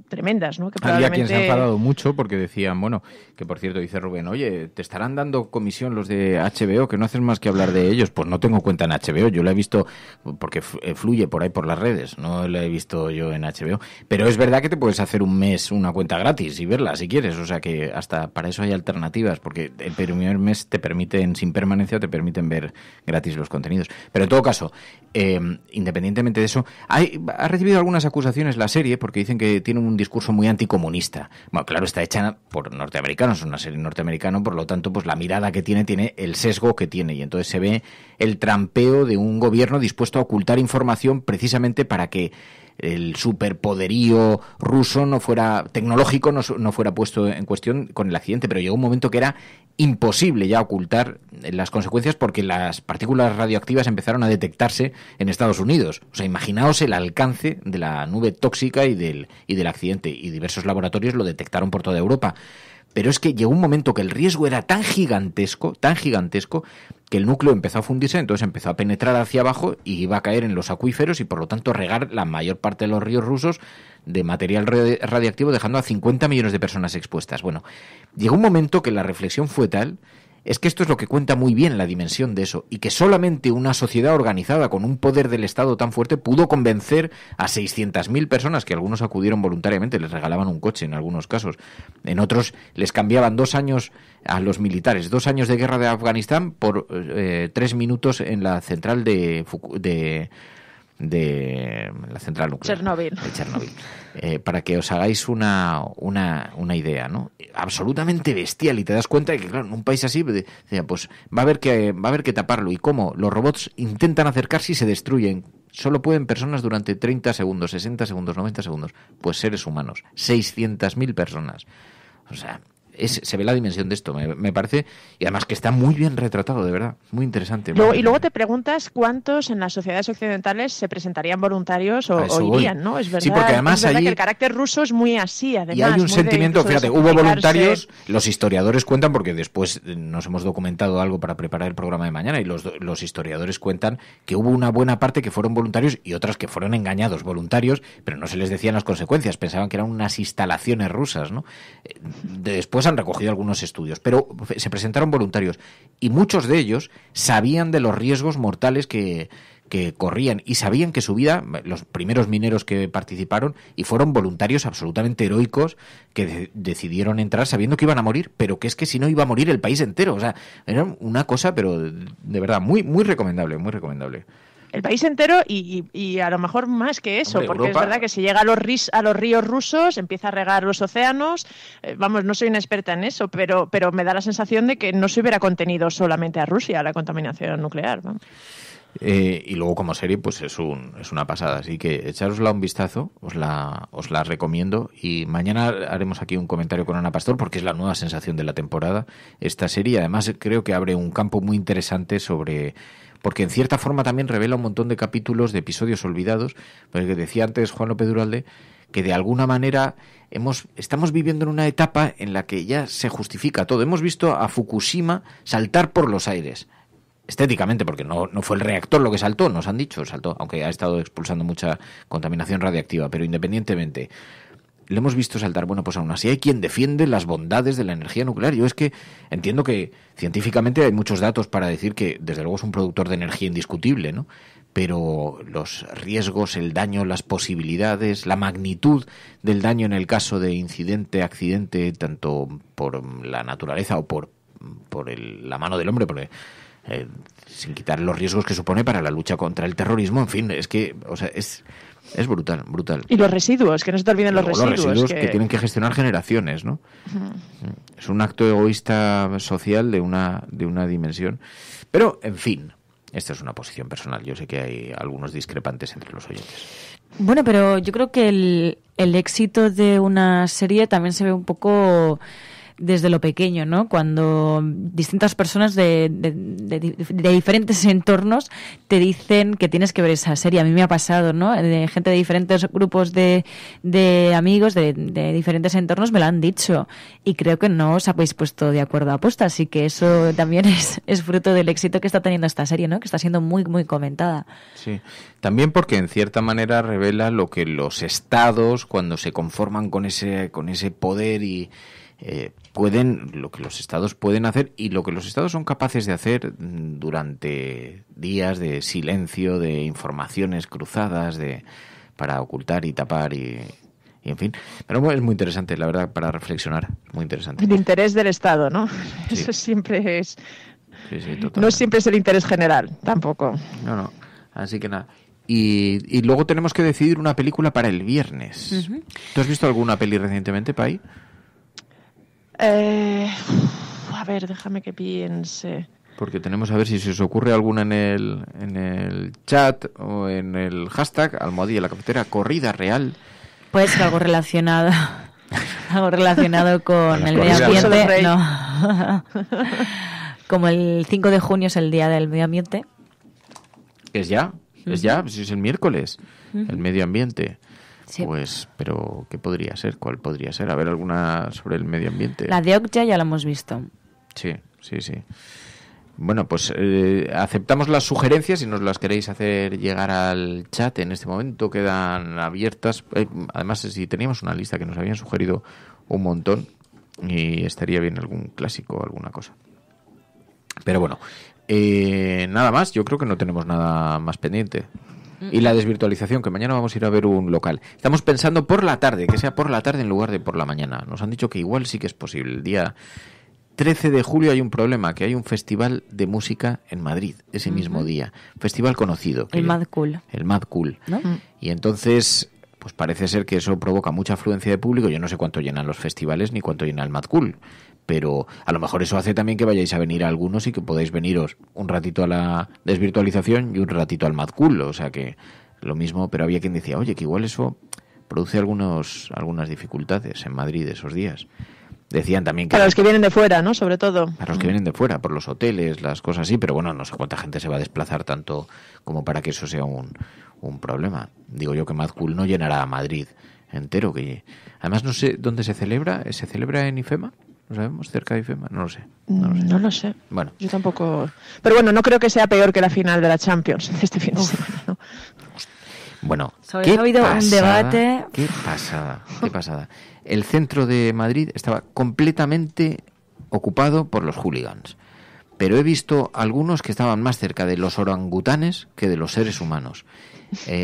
tremendas, ¿no? Que probablemente... Había quien se ha enfadado mucho porque decían, bueno, que por cierto dice Rubén, oye, ¿te estarán dando comisión los de HBO, que no haces más que hablar de ellos? Pues no tengo cuenta en HBO, yo la he visto porque fluye por ahí por las redes, no la he visto yo en HBO, pero es verdad que te puedes hacer un mes una cuenta gratis y verla si quieres, o sea que hasta para eso hay alternativas, porque el primer mes te permiten, sin permanencia, te permiten ver gratis los contenidos. Pero en todo caso, independientemente de eso, ha recibido algunas acusaciones la serie, porque dicen que tiene un discurso muy anticomunista. Bueno, claro, está hecha por norteamericanos, es una serie norteamericana, por lo tanto, pues la mirada que tiene el sesgo que tiene, y entonces se ve el trampeo de un gobierno dispuesto a ocultar información precisamente para que el superpoderío ruso tecnológico no fuera puesto en cuestión con el accidente, pero llegó un momento que era imposible ya ocultar las consecuencias porque las partículas radioactivas empezaron a detectarse en Estados Unidos. O sea, imaginaos el alcance de la nube tóxica y del accidente, y diversos laboratorios lo detectaron por toda Europa. Pero es que llegó un momento que el riesgo era tan gigantesco, que el núcleo empezó a fundirse, entonces empezó a penetrar hacia abajo y iba a caer en los acuíferos y por lo tanto regar la mayor parte de los ríos rusos de material radiactivo, dejando a 50 millones de personas expuestas. Bueno, llegó un momento que la reflexión fue tal, es que esto es lo que cuenta muy bien la dimensión de eso, y que solamente una sociedad organizada con un poder del Estado tan fuerte pudo convencer a 600.000 personas, que algunos acudieron voluntariamente, les regalaban un coche en algunos casos, en otros les cambiaban 2 años a los militares, 2 años de guerra de Afganistán por 3 minutos en la central de la central nuclear de Chernobyl. Para que os hagáis una idea, ¿no? Absolutamente bestial, y te das cuenta de que, claro, en un país así, pues va a haber que taparlo. ¿Y cómo? Los robots intentan acercarse y se destruyen. Solo pueden personas durante 30 segundos, 60 segundos, 90 segundos. Pues seres humanos, 600.000 personas. O sea, se ve la dimensión de esto, me parece, y además que está muy bien retratado, de verdad, muy interesante. Y luego te preguntas cuántos en las sociedades occidentales se presentarían voluntarios o irían, ¿no? Es verdad, sí, porque además es verdad allí, que el carácter ruso es muy así, además. Y hay un sentimiento, fíjate, hubo voluntarios, los historiadores cuentan, porque después nos hemos documentado algo para preparar el programa de mañana, y los historiadores cuentan que hubo una buena parte que fueron voluntarios y otras que fueron engañados voluntarios, pero no se les decían las consecuencias, pensaban que eran unas instalaciones rusas, ¿no? Después han recogido algunos estudios, pero se presentaron voluntarios y muchos de ellos sabían de los riesgos mortales que corrían y sabían que su vida, los primeros mineros que participaron, y fueron voluntarios absolutamente heroicos que decidieron entrar sabiendo que iban a morir, pero que es que si no iba a morir el país entero. O sea, era una cosa, pero de verdad, muy, muy recomendable, muy recomendable. El país entero y a lo mejor más que eso, porque Europa. Es verdad que si llega a los ríos rusos, empieza a regar los océanos. Vamos, no soy una experta en eso, pero me da la sensación de que no se hubiera contenido solamente a Rusia la contaminación nuclear, ¿no? Y luego como serie pues es una pasada, así que echárosla un vistazo, os la recomiendo, y mañana haremos aquí un comentario con Ana Pastor porque es la nueva sensación de la temporada esta serie. Además creo que abre un campo muy interesante porque en cierta forma también revela un montón de capítulos de episodios olvidados, porque decía antes Juan López Duralde que de alguna manera estamos viviendo en una etapa en la que ya se justifica todo. Hemos visto a Fukushima saltar por los aires, estéticamente, porque no fue el reactor lo que saltó, nos han dicho, saltó, aunque ha estado expulsando mucha contaminación radiactiva, pero independientemente, lo hemos visto saltar. Bueno, pues aún así hay quien defiende las bondades de la energía nuclear. Yo es que entiendo que científicamente hay muchos datos para decir que desde luego es un productor de energía indiscutible, ¿no? Pero los riesgos, el daño, las posibilidades, la magnitud del daño en el caso de incidente, accidente, tanto por la naturaleza o por la mano del hombre, porque sin quitar los riesgos que supone para la lucha contra el terrorismo, en fin, es que, o sea, es brutal, brutal. Y los residuos, que no se te olviden los residuos. Que tienen que gestionar generaciones, ¿no? Uh-huh. Es un acto egoísta social de una dimensión. Pero, en fin, esta es una posición personal. Yo sé que hay algunos discrepantes entre los oyentes. Bueno, pero yo creo que el éxito de una serie también se ve un poco desde lo pequeño, ¿no? Cuando distintas personas de diferentes entornos te dicen que tienes que ver esa serie. A mí me ha pasado, ¿no? De gente de diferentes grupos de amigos de diferentes entornos me lo han dicho, y creo que no os habéis puesto de acuerdo a posta, así que eso también es fruto del éxito que está teniendo esta serie, ¿no? Que está siendo muy, muy comentada. Sí, también porque en cierta manera revela lo que los estados, cuando se conforman con ese poder y lo que los estados pueden hacer y lo que los estados son capaces de hacer durante días de silencio, de informaciones cruzadas, para ocultar y tapar y en fin. Pero es muy interesante, la verdad, para reflexionar, muy interesante. El interés del Estado, ¿no? Sí. Eso siempre es... Sí, no siempre es el interés general, tampoco. No. Así que nada. Y luego tenemos que decidir una película para el viernes. Uh-huh. ¿Tú has visto alguna peli recientemente, Pai? A ver, déjame que piense. porque tenemos a ver si se os ocurre alguna en el chat o en el hashtag Almohadilla la Cafetera Corrida Real. Puede ser algo relacionado. Algo relacionado con el medio ambiente. No. Como el 5 de junio es el Día del Medio Ambiente. ¿Es ya? ¿Es ya? Pues es el miércoles. El medio ambiente. Sí. Pues, pero ¿qué podría ser? ¿Cuál podría ser? A ver, alguna sobre el medio ambiente. La de Okja ya la hemos visto. Sí. Bueno, pues aceptamos las sugerencias si nos las queréis hacer llegar al chat. En este momento quedan abiertas. Además, si teníamos una lista que nos habían sugerido un montón y estaría bien algún clásico o alguna cosa. Pero bueno, nada más. Yo creo que no tenemos nada más pendiente. Y la desvirtualización, que mañana vamos a ir a ver un local. Estamos pensando por la tarde, que sea por la tarde en lugar de por la mañana. Nos han dicho que igual sí que es posible. El día 13 de julio hay un problema, que hay un festival de música en Madrid, ese mismo día. Festival conocido. El Mad Cool. El Mad Cool. ¿No? Y entonces, pues parece ser que eso provoca mucha afluencia de público. Yo no sé cuánto llenan los festivales ni cuánto llena el Mad Cool. Pero a lo mejor eso hace también que vayáis a venir a algunos y que podáis veniros un ratito a la desvirtualización y un ratito al Mad Cool. O sea que lo mismo, pero había quien decía, oye, que igual eso produce algunas dificultades en Madrid esos días. Decían también que... Para los que vienen de fuera, ¿no? Sobre todo. Para los que vienen de fuera, por los hoteles, las cosas así, pero bueno, no sé cuánta gente se va a desplazar tanto como para que eso sea un problema. Digo yo que Mad Cool no llenará a Madrid entero. Que además no sé dónde se celebra. ¿Se celebra en IFEMA? ¿Lo sabemos? ¿Cerca de IFEMA? No lo sé. No lo sé. Bueno. Yo tampoco... Pero bueno, no creo que sea peor que la final de la Champions de este fin de semana, ¿no? Bueno, sobre todo ha habido un debate. Qué pasada. El centro de Madrid estaba completamente ocupado por los hooligans. Pero he visto algunos que estaban más cerca de los orangutanes que de los seres humanos.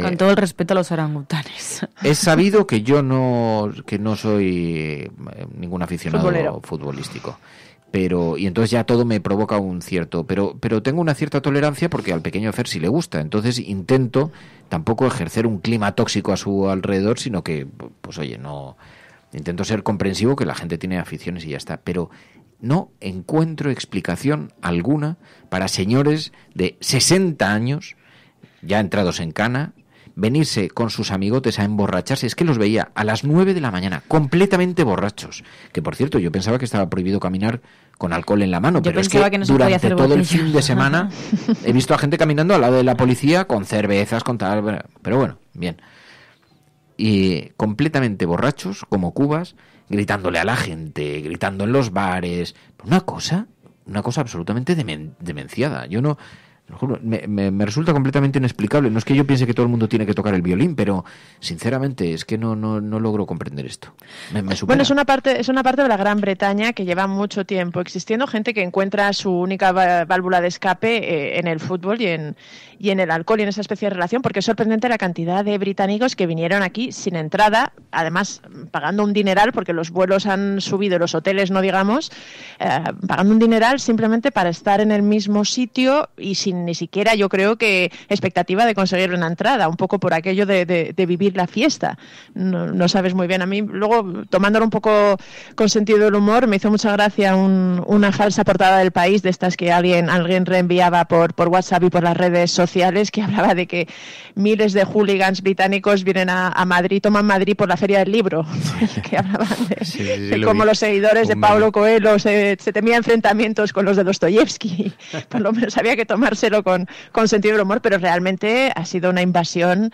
Con todo el respeto a los orangutanes. Es sabido que yo no soy ningún aficionado futbolístico. Y entonces ya todo me provoca un cierto... Pero tengo una cierta tolerancia porque al pequeño Fer sí le gusta. Entonces intento tampoco ejercer un clima tóxico a su alrededor, sino que, pues oye, no... Intento ser comprensivo, que la gente tiene aficiones y ya está. Pero no encuentro explicación alguna para señores de 60 años, ya entrados en cana, venirse con sus amigotes a emborracharse. Es que los veía a las 9 de la mañana, completamente borrachos. Que, por cierto, yo pensaba que estaba prohibido caminar con alcohol en la mano, pero es que no durante todo el fin de semana he visto a gente caminando al lado de la policía con cervezas, con tal... Pero bueno, bien. Y completamente borrachos, como cubas, gritándole a la gente, gritando en los bares. Una cosa absolutamente demenciada. Yo no... Lo juro, me resulta completamente inexplicable. No es que yo piense que todo el mundo tiene que tocar el violín, pero sinceramente es que no logro comprender esto. Me supera. Bueno, es una parte de la Gran Bretaña que lleva mucho tiempo existiendo, gente que encuentra su única válvula de escape en el fútbol y en el alcohol y en esa especie de relación, porque es sorprendente la cantidad de británicos que vinieron aquí sin entrada, además pagando un dineral, porque los vuelos han subido, los hoteles no digamos, pagando un dineral simplemente para estar en el mismo sitio y sin ni siquiera, yo creo que expectativa de conseguir una entrada, un poco por aquello de vivir la fiesta. No sabes muy bien. A mí, luego, tomándolo un poco con sentido del humor, me hizo mucha gracia una falsa portada del País, de estas que alguien reenviaba por WhatsApp y por las redes sociales, que hablaba de que miles de hooligans británicos vienen a Madrid, toman Madrid por la Feria del Libro, que hablaban de cómo los seguidores de Paulo Coelho se temían enfrentamientos con los de Dostoyevsky. Por lo menos había que tomarse con sentido del humor, pero realmente ha sido una invasión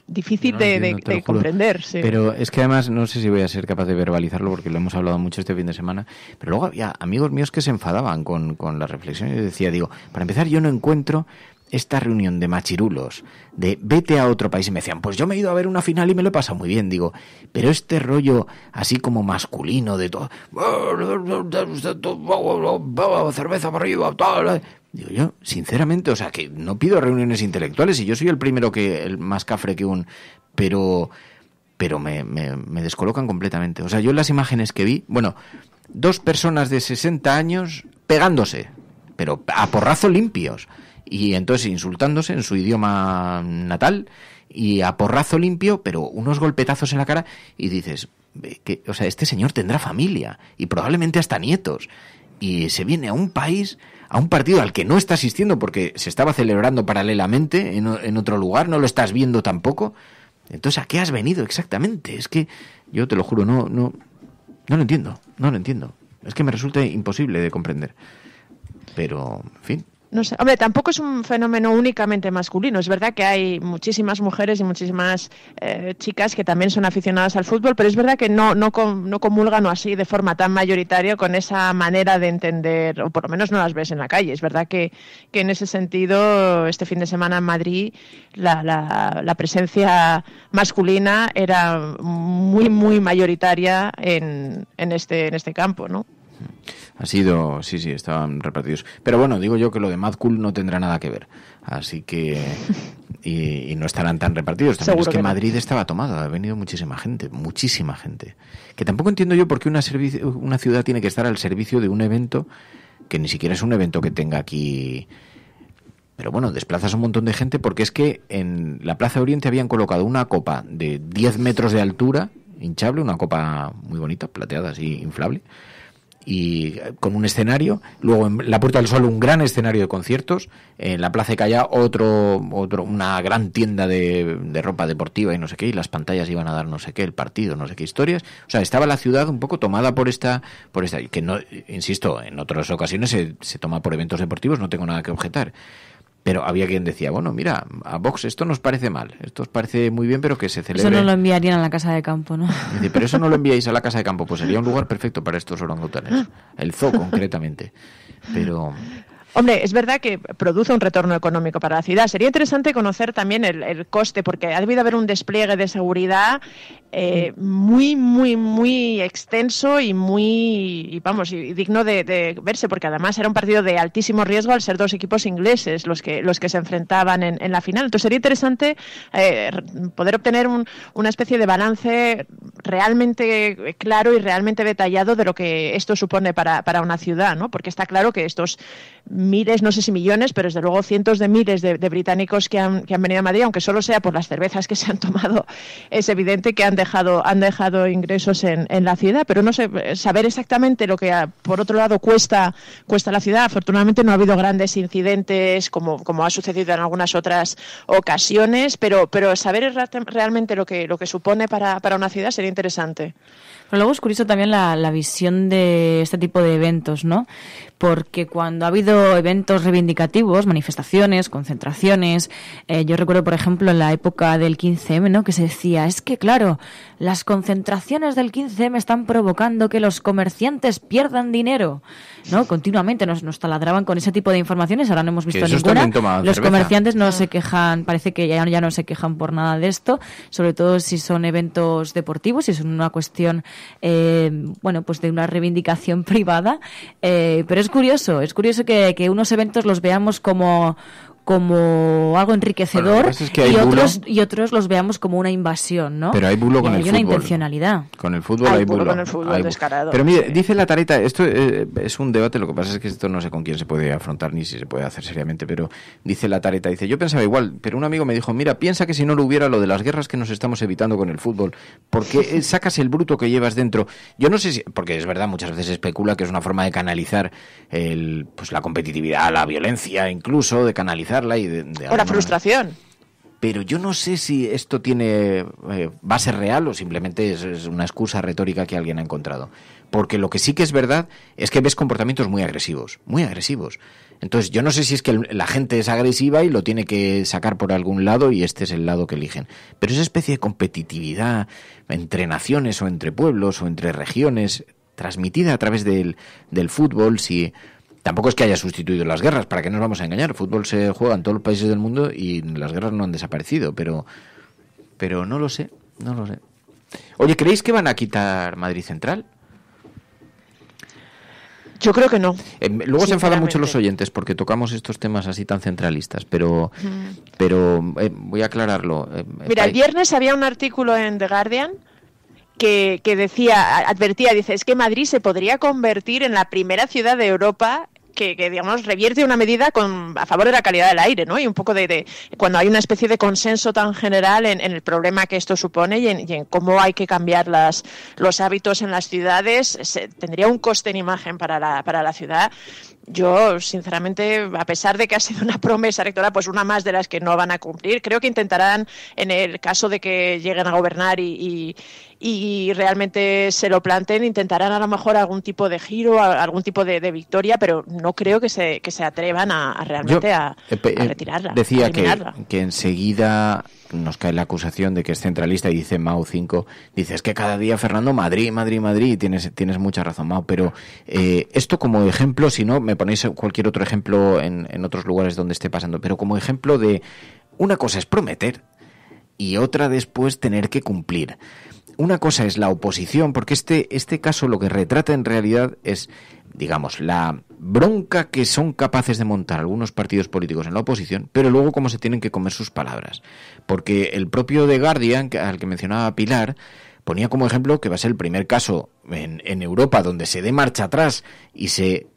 difícil de comprender. Sí. Pero es que además no sé si voy a ser capaz de verbalizarlo porque lo hemos hablado mucho este fin de semana, pero luego había amigos míos que se enfadaban con la reflexión. Yo decía, para empezar, yo no encuentro esta reunión de machirulos, de vete a otro país, y me decían, pues yo me he ido a ver una final y me lo he pasado muy bien, digo, pero este rollo así como masculino de todo, cerveza para arriba, tal... Digo yo, sinceramente, o sea, que no pido reuniones intelectuales y yo soy el primero el más cafre que pero me descolocan completamente. O sea, yo en las imágenes que vi, bueno, 2 personas de 60 años pegándose, pero a porrazo limpios, y entonces insultándose en su idioma natal y a porrazo limpio, pero unos golpetazos en la cara y dices, o sea, este señor tendrá familia y probablemente hasta nietos. y se viene a un país, a un partido al que no está asistiendo porque se estaba celebrando paralelamente en otro lugar, no lo estás viendo tampoco. Entonces, ¿a qué has venido exactamente? Es que yo te lo juro, no lo entiendo. Es que me resulta imposible de comprender. Pero, en fin. No sé, hombre, tampoco es un fenómeno únicamente masculino. Es verdad que hay muchísimas mujeres y muchísimas chicas que también son aficionadas al fútbol, pero es verdad que no comulgan o así de forma tan mayoritaria con esa manera de entender, o por lo menos no las ves en la calle. Es verdad que en ese sentido, este fin de semana en Madrid, la presencia masculina era muy, muy mayoritaria en este campo, ¿no? Ha sido, sí, estaban repartidos. Pero bueno, digo yo que lo de Mad Cool no tendrá nada que ver. Así que... Y no estarán tan repartidos. También es que Madrid estaba tomado. Ha venido muchísima gente. Que tampoco entiendo yo por qué una ciudad tiene que estar al servicio de un evento que ni siquiera es un evento que tenga aquí... Pero bueno, desplazas un montón de gente porque es que en la Plaza de Oriente habían colocado una copa de 10 metros de altura, hinchable, una copa muy bonita, plateada, así, inflable, y con un escenario, luego en la Puerta del Sol un gran escenario de conciertos, en la Plaza de Callao otro una gran tienda de ropa deportiva y no sé qué, y las pantallas iban a dar no sé qué, el partido, no sé qué historias. O sea, estaba la ciudad un poco tomada por esta que no, insisto, en otras ocasiones se toma por eventos deportivos, no tengo nada que objetar. Pero había quien decía, bueno, mira, a Vox esto nos parece mal, esto os parece muy bien, pero que se celebre... Eso no lo enviarían a la casa de campo, ¿no? Dice, pero eso no lo enviáis a la casa de campo, pues sería un lugar perfecto para estos orangutanes, el zoo concretamente, pero... Hombre, es verdad que produce un retorno económico para la ciudad. Sería interesante conocer también el coste, porque ha debido haber un despliegue de seguridad muy, muy, muy extenso y muy, y digno de verse, porque además era un partido de altísimo riesgo al ser dos equipos ingleses los que se enfrentaban en la final. Entonces sería interesante poder obtener una especie de balance realmente claro y realmente detallado de lo que esto supone para una ciudad, ¿no? Porque está claro que estos miles, no sé si millones, pero desde luego cientos de miles de británicos que han venido a Madrid, aunque solo sea por las cervezas que se han tomado, es evidente que han dejado ingresos en la ciudad, pero no sé, saber exactamente lo que por otro lado cuesta la ciudad. Afortunadamente no ha habido grandes incidentes como ha sucedido en algunas otras ocasiones, pero saber realmente lo que supone para una ciudad sería interesante. Pero luego es curioso también la visión de este tipo de eventos, ¿no? Porque cuando ha habido eventos reivindicativos, manifestaciones, concentraciones, yo recuerdo, por ejemplo, en la época del 15M, ¿no? Que se decía, es que claro, las concentraciones del 15M están provocando que los comerciantes pierdan dinero, ¿no? Continuamente nos taladraban con ese tipo de informaciones, ahora no hemos visto ninguna. Los comerciantes no se quejan, parece que ya no se quejan por nada de esto, sobre todo si son eventos deportivos, si es una cuestión pues de una reivindicación privada, pero es curioso que unos eventos los veamos como algo enriquecedor, bueno, y otros los veamos como una invasión, ¿no? Pero hay bulo con el fútbol. Hay una intencionalidad. Con el fútbol hay bulo. Con el fútbol descarado. Pero mire, dice la Tareta, esto es un debate, lo que pasa es que esto no sé con quién se puede afrontar ni si se puede hacer seriamente, pero dice la Tareta, yo pensaba igual, pero un amigo me dijo, mira, piensa que si no lo hubiera lo de las guerras que nos estamos evitando con el fútbol, porque sacas el bruto que llevas dentro. Yo no sé si, porque es verdad, muchas veces se especula que es una forma de canalizar la competitividad, la violencia incluso, de canalizarla y o la frustración. Pero yo no sé si esto tiene base real o simplemente es una excusa retórica que alguien ha encontrado. Porque lo que sí que es verdad es que ves comportamientos muy agresivos, muy agresivos. Entonces yo no sé si es que la gente es agresiva y lo tiene que sacar por algún lado y este es el lado que eligen. Pero esa especie de competitividad entre naciones o entre pueblos o entre regiones, transmitida a través del fútbol, si... Tampoco es que haya sustituido las guerras, ¿para qué nos vamos a engañar? El fútbol se juega en todos los países del mundo y las guerras no han desaparecido, pero no lo sé. Oye, ¿creéis que van a quitar Madrid Central? Yo creo que no. Luego se enfadan mucho los oyentes porque tocamos estos temas así tan centralistas, pero voy a aclararlo. Mira, el viernes había un artículo en The Guardian que advertía, dice, es que Madrid se podría convertir en la primera ciudad de Europa digamos, revierte una medida a favor de la calidad del aire, ¿no? Y un poco de cuando hay una especie de consenso tan general en el problema que esto supone y en cómo hay que cambiar los hábitos en las ciudades, tendría un coste en imagen para la ciudad. Yo, sinceramente, a pesar de que ha sido una promesa electoral, pues una más de las que no van a cumplir, creo que intentarán, en el caso de que lleguen a gobernar y realmente se lo planteen, intentarán a lo mejor algún tipo de giro, algún tipo de victoria, pero no creo que se atrevan a realmente a retirarla. Decía que enseguida nos cae la acusación de que es centralista y dice Mao 5, dice, es que cada día, Fernando, Madrid, y tienes mucha razón, Mao, pero esto como ejemplo, si no, me ponéis cualquier otro ejemplo en otros lugares donde esté pasando, pero como ejemplo de una cosa es prometer y otra después tener que cumplir. Una cosa es la oposición, porque este caso lo que retrata en realidad es, digamos, la bronca que son capaces de montar algunos partidos políticos en la oposición, pero luego cómo se tienen que comer sus palabras. Porque el propio The Guardian, al que mencionaba Pilar, ponía como ejemplo que va a ser el primer caso en Europa donde se dé marcha atrás y se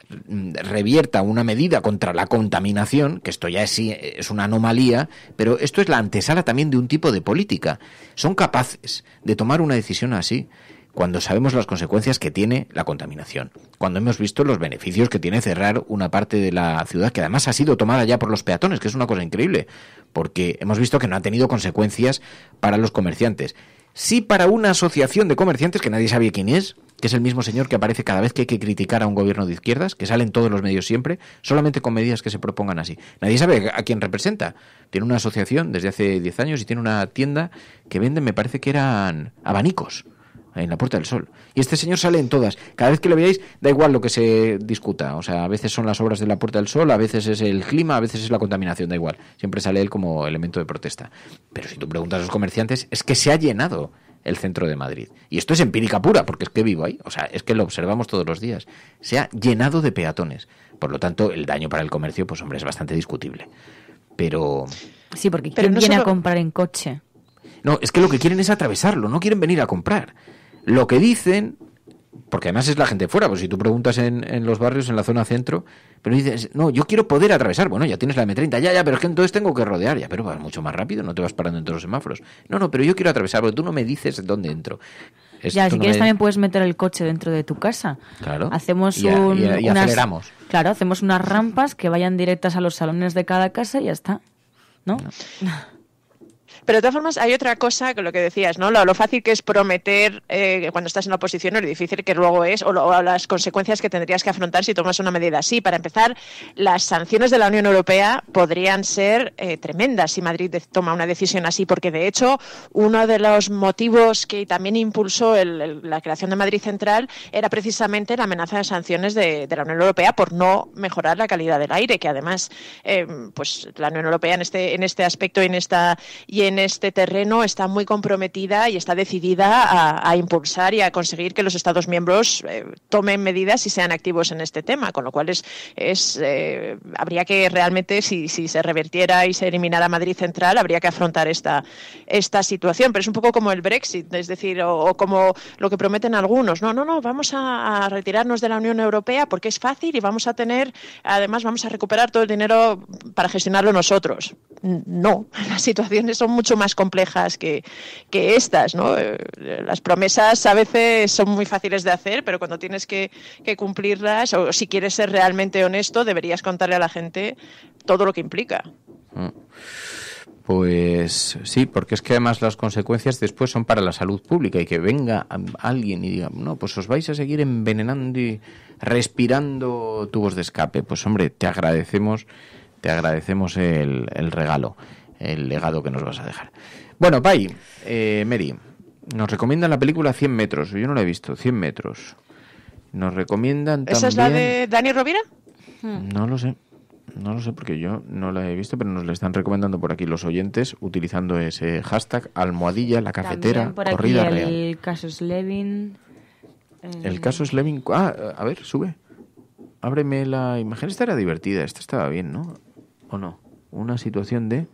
revierta una medida contra la contaminación, que esto ya es una anomalía, pero esto es la antesala también de un tipo de política. Son capaces de tomar una decisión así cuando sabemos las consecuencias que tiene la contaminación, cuando hemos visto los beneficios que tiene cerrar una parte de la ciudad, que además ha sido tomada ya por los peatones, que es una cosa increíble, porque hemos visto que no ha tenido consecuencias para los comerciantes. Sí para una asociación de comerciantes que nadie sabe quién es, que es el mismo señor que aparece cada vez que hay que criticar a un gobierno de izquierdas, que sale en todos los medios siempre, solamente con medidas que se propongan así. Nadie sabe a quién representa. Tiene una asociación desde hace 10 años y tiene una tienda que vende, me parece que eran abanicos en la Puerta del Sol. Y este señor sale en todas. Cada vez que lo veáis, da igual lo que se discuta. O sea, a veces son las obras de la Puerta del Sol, a veces es el clima, a veces es la contaminación, da igual. Siempre sale él como elemento de protesta. Pero si tú preguntas a los comerciantes, es que se ha llenado el centro de Madrid. Y esto es empírica pura, porque es que vivo ahí. O sea, es que lo observamos todos los días. Se ha llenado de peatones. Por lo tanto, el daño para el comercio, pues hombre, es bastante discutible. Pero... Sí, porque ¿quién viene a comprar en coche? No, es que lo que quieren es atravesarlo, no quieren venir a comprar. Lo que dicen, porque además es la gente fuera, pues si tú preguntas en los barrios, en la zona centro, pero dices, no, yo quiero poder atravesar. Bueno, ya tienes la M30, ya, pero es que entonces tengo que rodear, ya, pero vas mucho más rápido, no te vas parando entre los semáforos. No, pero yo quiero atravesar, porque tú no me dices dónde entro. Ya, si quieres también puedes meter el coche dentro de tu casa. Claro. Hacemos y aceleramos. Claro, hacemos unas rampas que vayan directas a los salones de cada casa y ya está, ¿no? Pero de todas formas hay otra cosa que lo que decías, ¿no? Lo fácil que es prometer cuando estás en la oposición y lo difícil que luego es o las consecuencias que tendrías que afrontar si tomas una medida así. Para empezar, las sanciones de la Unión Europea podrían ser tremendas si Madrid toma una decisión así, porque de hecho uno de los motivos que también impulsó la creación de Madrid Central era precisamente la amenaza de sanciones de la Unión Europea por no mejorar la calidad del aire, que además pues la Unión Europea en este aspecto y en este terreno está muy comprometida y está decidida a impulsar y a conseguir que los Estados miembros tomen medidas y sean activos en este tema, con lo cual habría que realmente, si se revertiera y se eliminara Madrid Central, habría que afrontar esta situación, pero es un poco como el Brexit, es decir, o como lo que prometen algunos, no, vamos a retirarnos de la Unión Europea porque es fácil y vamos a recuperar todo el dinero para gestionarlo nosotros. No, las situaciones son mucho más complejas que estas, ¿no? Las promesas a veces son muy fáciles de hacer, pero cuando tienes que cumplirlas, o si quieres ser realmente honesto, deberías contarle a la gente todo lo que implica. Pues sí, porque es que además las consecuencias después son para la salud pública y que venga alguien y diga, no, pues os vais a seguir envenenando y respirando tubos de escape. Pues hombre, te agradecemos el regalo, el legado que nos vas a dejar. Bueno, Pai, Mary, nos recomiendan la película 100 metros. Yo no la he visto, 100 metros. Nos recomiendan también... ¿Esa es la de Dani Rovira? No lo sé porque yo no la he visto, pero nos la están recomendando por aquí los oyentes utilizando ese hashtag almohadilla la cafetera por corrida aquí real. El caso Slevin. El caso Slevin. A ver, sube. Ábreme la imagen. Esta era divertida, esta estaba bien, ¿no? ¿O no? Una situación de...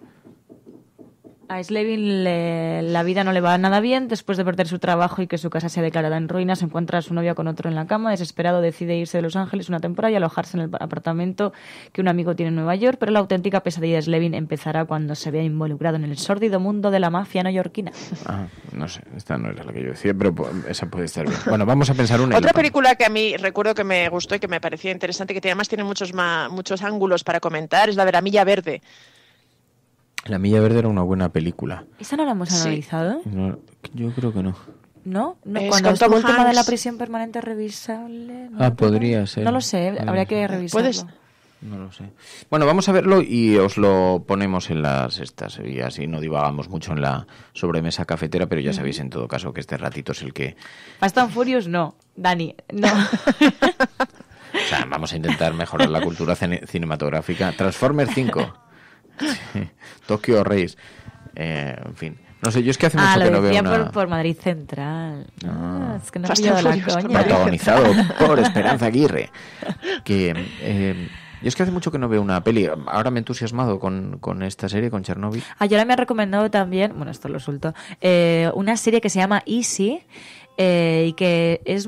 A Slevin la vida no le va nada bien. Después de perder su trabajo y que su casa sea declarada en ruinas, encuentra a su novia con otro en la cama. Desesperado decide irse de Los Ángeles una temporada y alojarse en el apartamento que un amigo tiene en Nueva York, pero la auténtica pesadilla de Slevin empezará cuando se vea involucrado en el sórdido mundo de la mafia neoyorquina. No sé, esta no era la que yo decía, pero esa puede estar bien. Bueno, vamos a pensar una. Otra película que a mí recuerdo que me gustó y que me parecía interesante, que además tiene muchos ángulos para comentar, es la de La Milla Verde. La Milla Verde era una buena película. ¿Esa no la hemos analizado? No, yo creo que no. ¿No? Cuando estuvo el tema de la prisión permanente revisable. Podría ser. No lo sé, habría que revisarlo. ¿Puedes? No lo sé. Bueno, vamos a verlo y os lo ponemos en las estas y así no divagamos mucho en la sobremesa cafetera, pero ya sabéis en todo caso que este ratito es el que... Fast and Furious no, Dani, no. O sea, vamos a intentar mejorar la cultura cinematográfica. Transformers 5. Sí. Tokyo Race. En fin. No sé, yo es que hace mucho que no veo una... por Madrid Central. Es que no he pillado la coña. Protagonizado por Esperanza Aguirre. Que... yo es que hace mucho que no veo una peli. Ahora me he entusiasmado con esta serie, con Chernobyl. Y ahora me ha recomendado también, bueno, esto lo suelto, una serie que se llama Easy y que es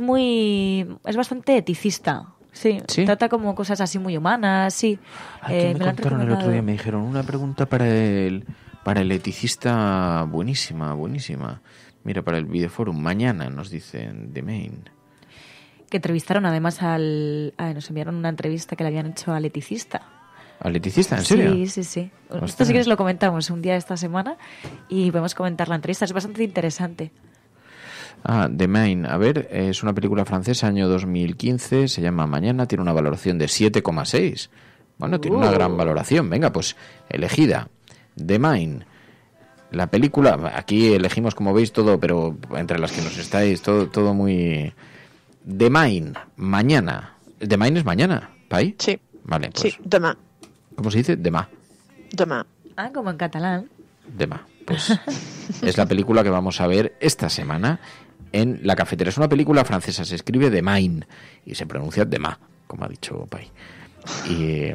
bastante eticista. Sí, trata como cosas así muy humanas, sí. Me contaron el otro día, me dijeron, una pregunta para el eticista buenísima. Mira, para el Videoforum, mañana nos dicen The Main. Que entrevistaron además nos enviaron una entrevista que le habían hecho al eticista. ¿Al eticista? ¿En serio? Sí. Esto si quieres lo comentamos un día esta semana y podemos comentar la entrevista, es bastante interesante. The Main, a ver, es una película francesa, año 2015, se llama Mañana, tiene una valoración de 7,6. Bueno, tiene una gran valoración, venga, pues elegida. The Main, la película, aquí elegimos como veis todo, pero entre las que nos estáis, todo muy... The Main, mañana. The Main es mañana, ¿Pai? Sí. Vale, pues. Sí, demà. ¿Cómo se dice? Demà. Demà. Como en catalán. Demà. Pues es la película que vamos a ver esta semana en La Cafetera. Es una película francesa, se escribe The Main y se pronuncia Demà, como ha dicho Pai. Y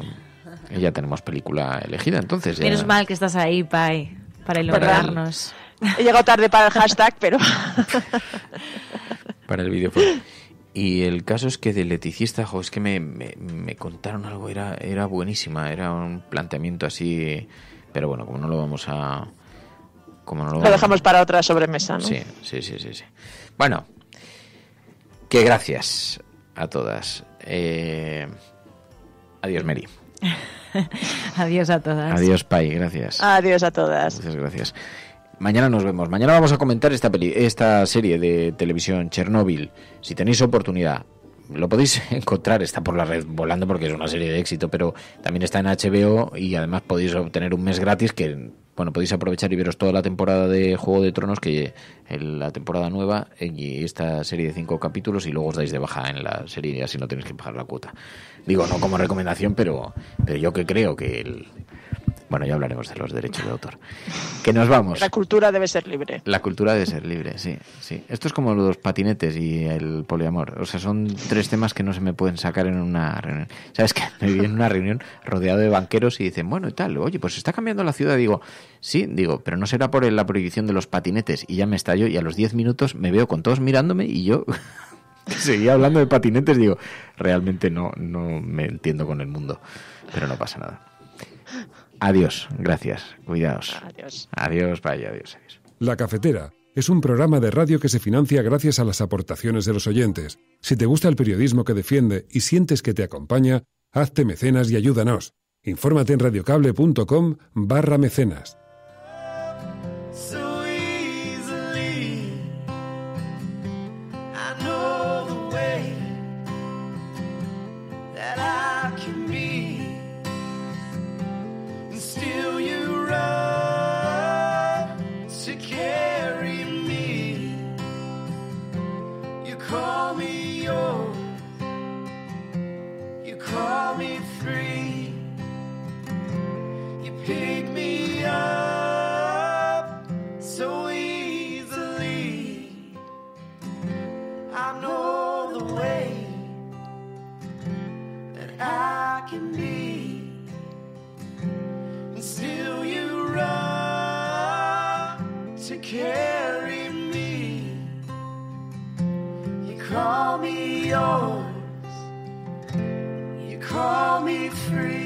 ya tenemos película elegida, entonces. Ya... Menos mal que estás ahí, Pai, para iluminarnos. He llegado tarde para el hashtag, pero... para el videojuego. Y el caso es que del eticista, es que me contaron algo, era buenísima, era un planteamiento así, pero bueno, como no lo vamos a... Lo dejamos para otra sobremesa, ¿no? Sí. Bueno, que gracias a todas. Adiós, Mary. Adiós a todas. Adiós, Pai, gracias. Adiós a todas. Muchas gracias. Mañana nos vemos. Mañana vamos a comentar esta serie de televisión, Chernobyl. Si tenéis oportunidad, lo podéis encontrar, está por la red volando porque es una serie de éxito, pero también está en HBO y además podéis obtener un mes gratis que, bueno, podéis aprovechar y veros toda la temporada de Juego de Tronos, que la temporada nueva y esta serie de 5 capítulos, y luego os dais de baja en la serie y así no tenéis que pagar la cuota. Digo, no como recomendación, pero yo que creo que bueno, ya hablaremos de los derechos de autor. Que nos vamos. La cultura debe ser libre. La cultura debe ser libre, sí. Esto es como los patinetes y el poliamor. O sea, son 3 temas que no se me pueden sacar en una reunión. ¿Sabes qué? Me vi en una reunión rodeado de banqueros y dicen, bueno, y tal, oye, pues está cambiando la ciudad. Digo, sí, pero no será por la prohibición de los patinetes. Y ya me estallo y a los 10 minutos me veo con todos mirándome y yo... seguía hablando de patinetes. Digo, realmente no me entiendo con el mundo. Pero no pasa nada. Adiós, gracias, cuidaos. Adiós, vaya, adiós. La Cafetera es un programa de radio que se financia gracias a las aportaciones de los oyentes. Si te gusta el periodismo que defiende y sientes que te acompaña, hazte mecenas y ayúdanos. Infórmate en radiocable.com/mecenas. Call me yours, you call me free, you pick me up so easily. I know the way that I can be, and still you run. carry me. You call me yours. You call me free.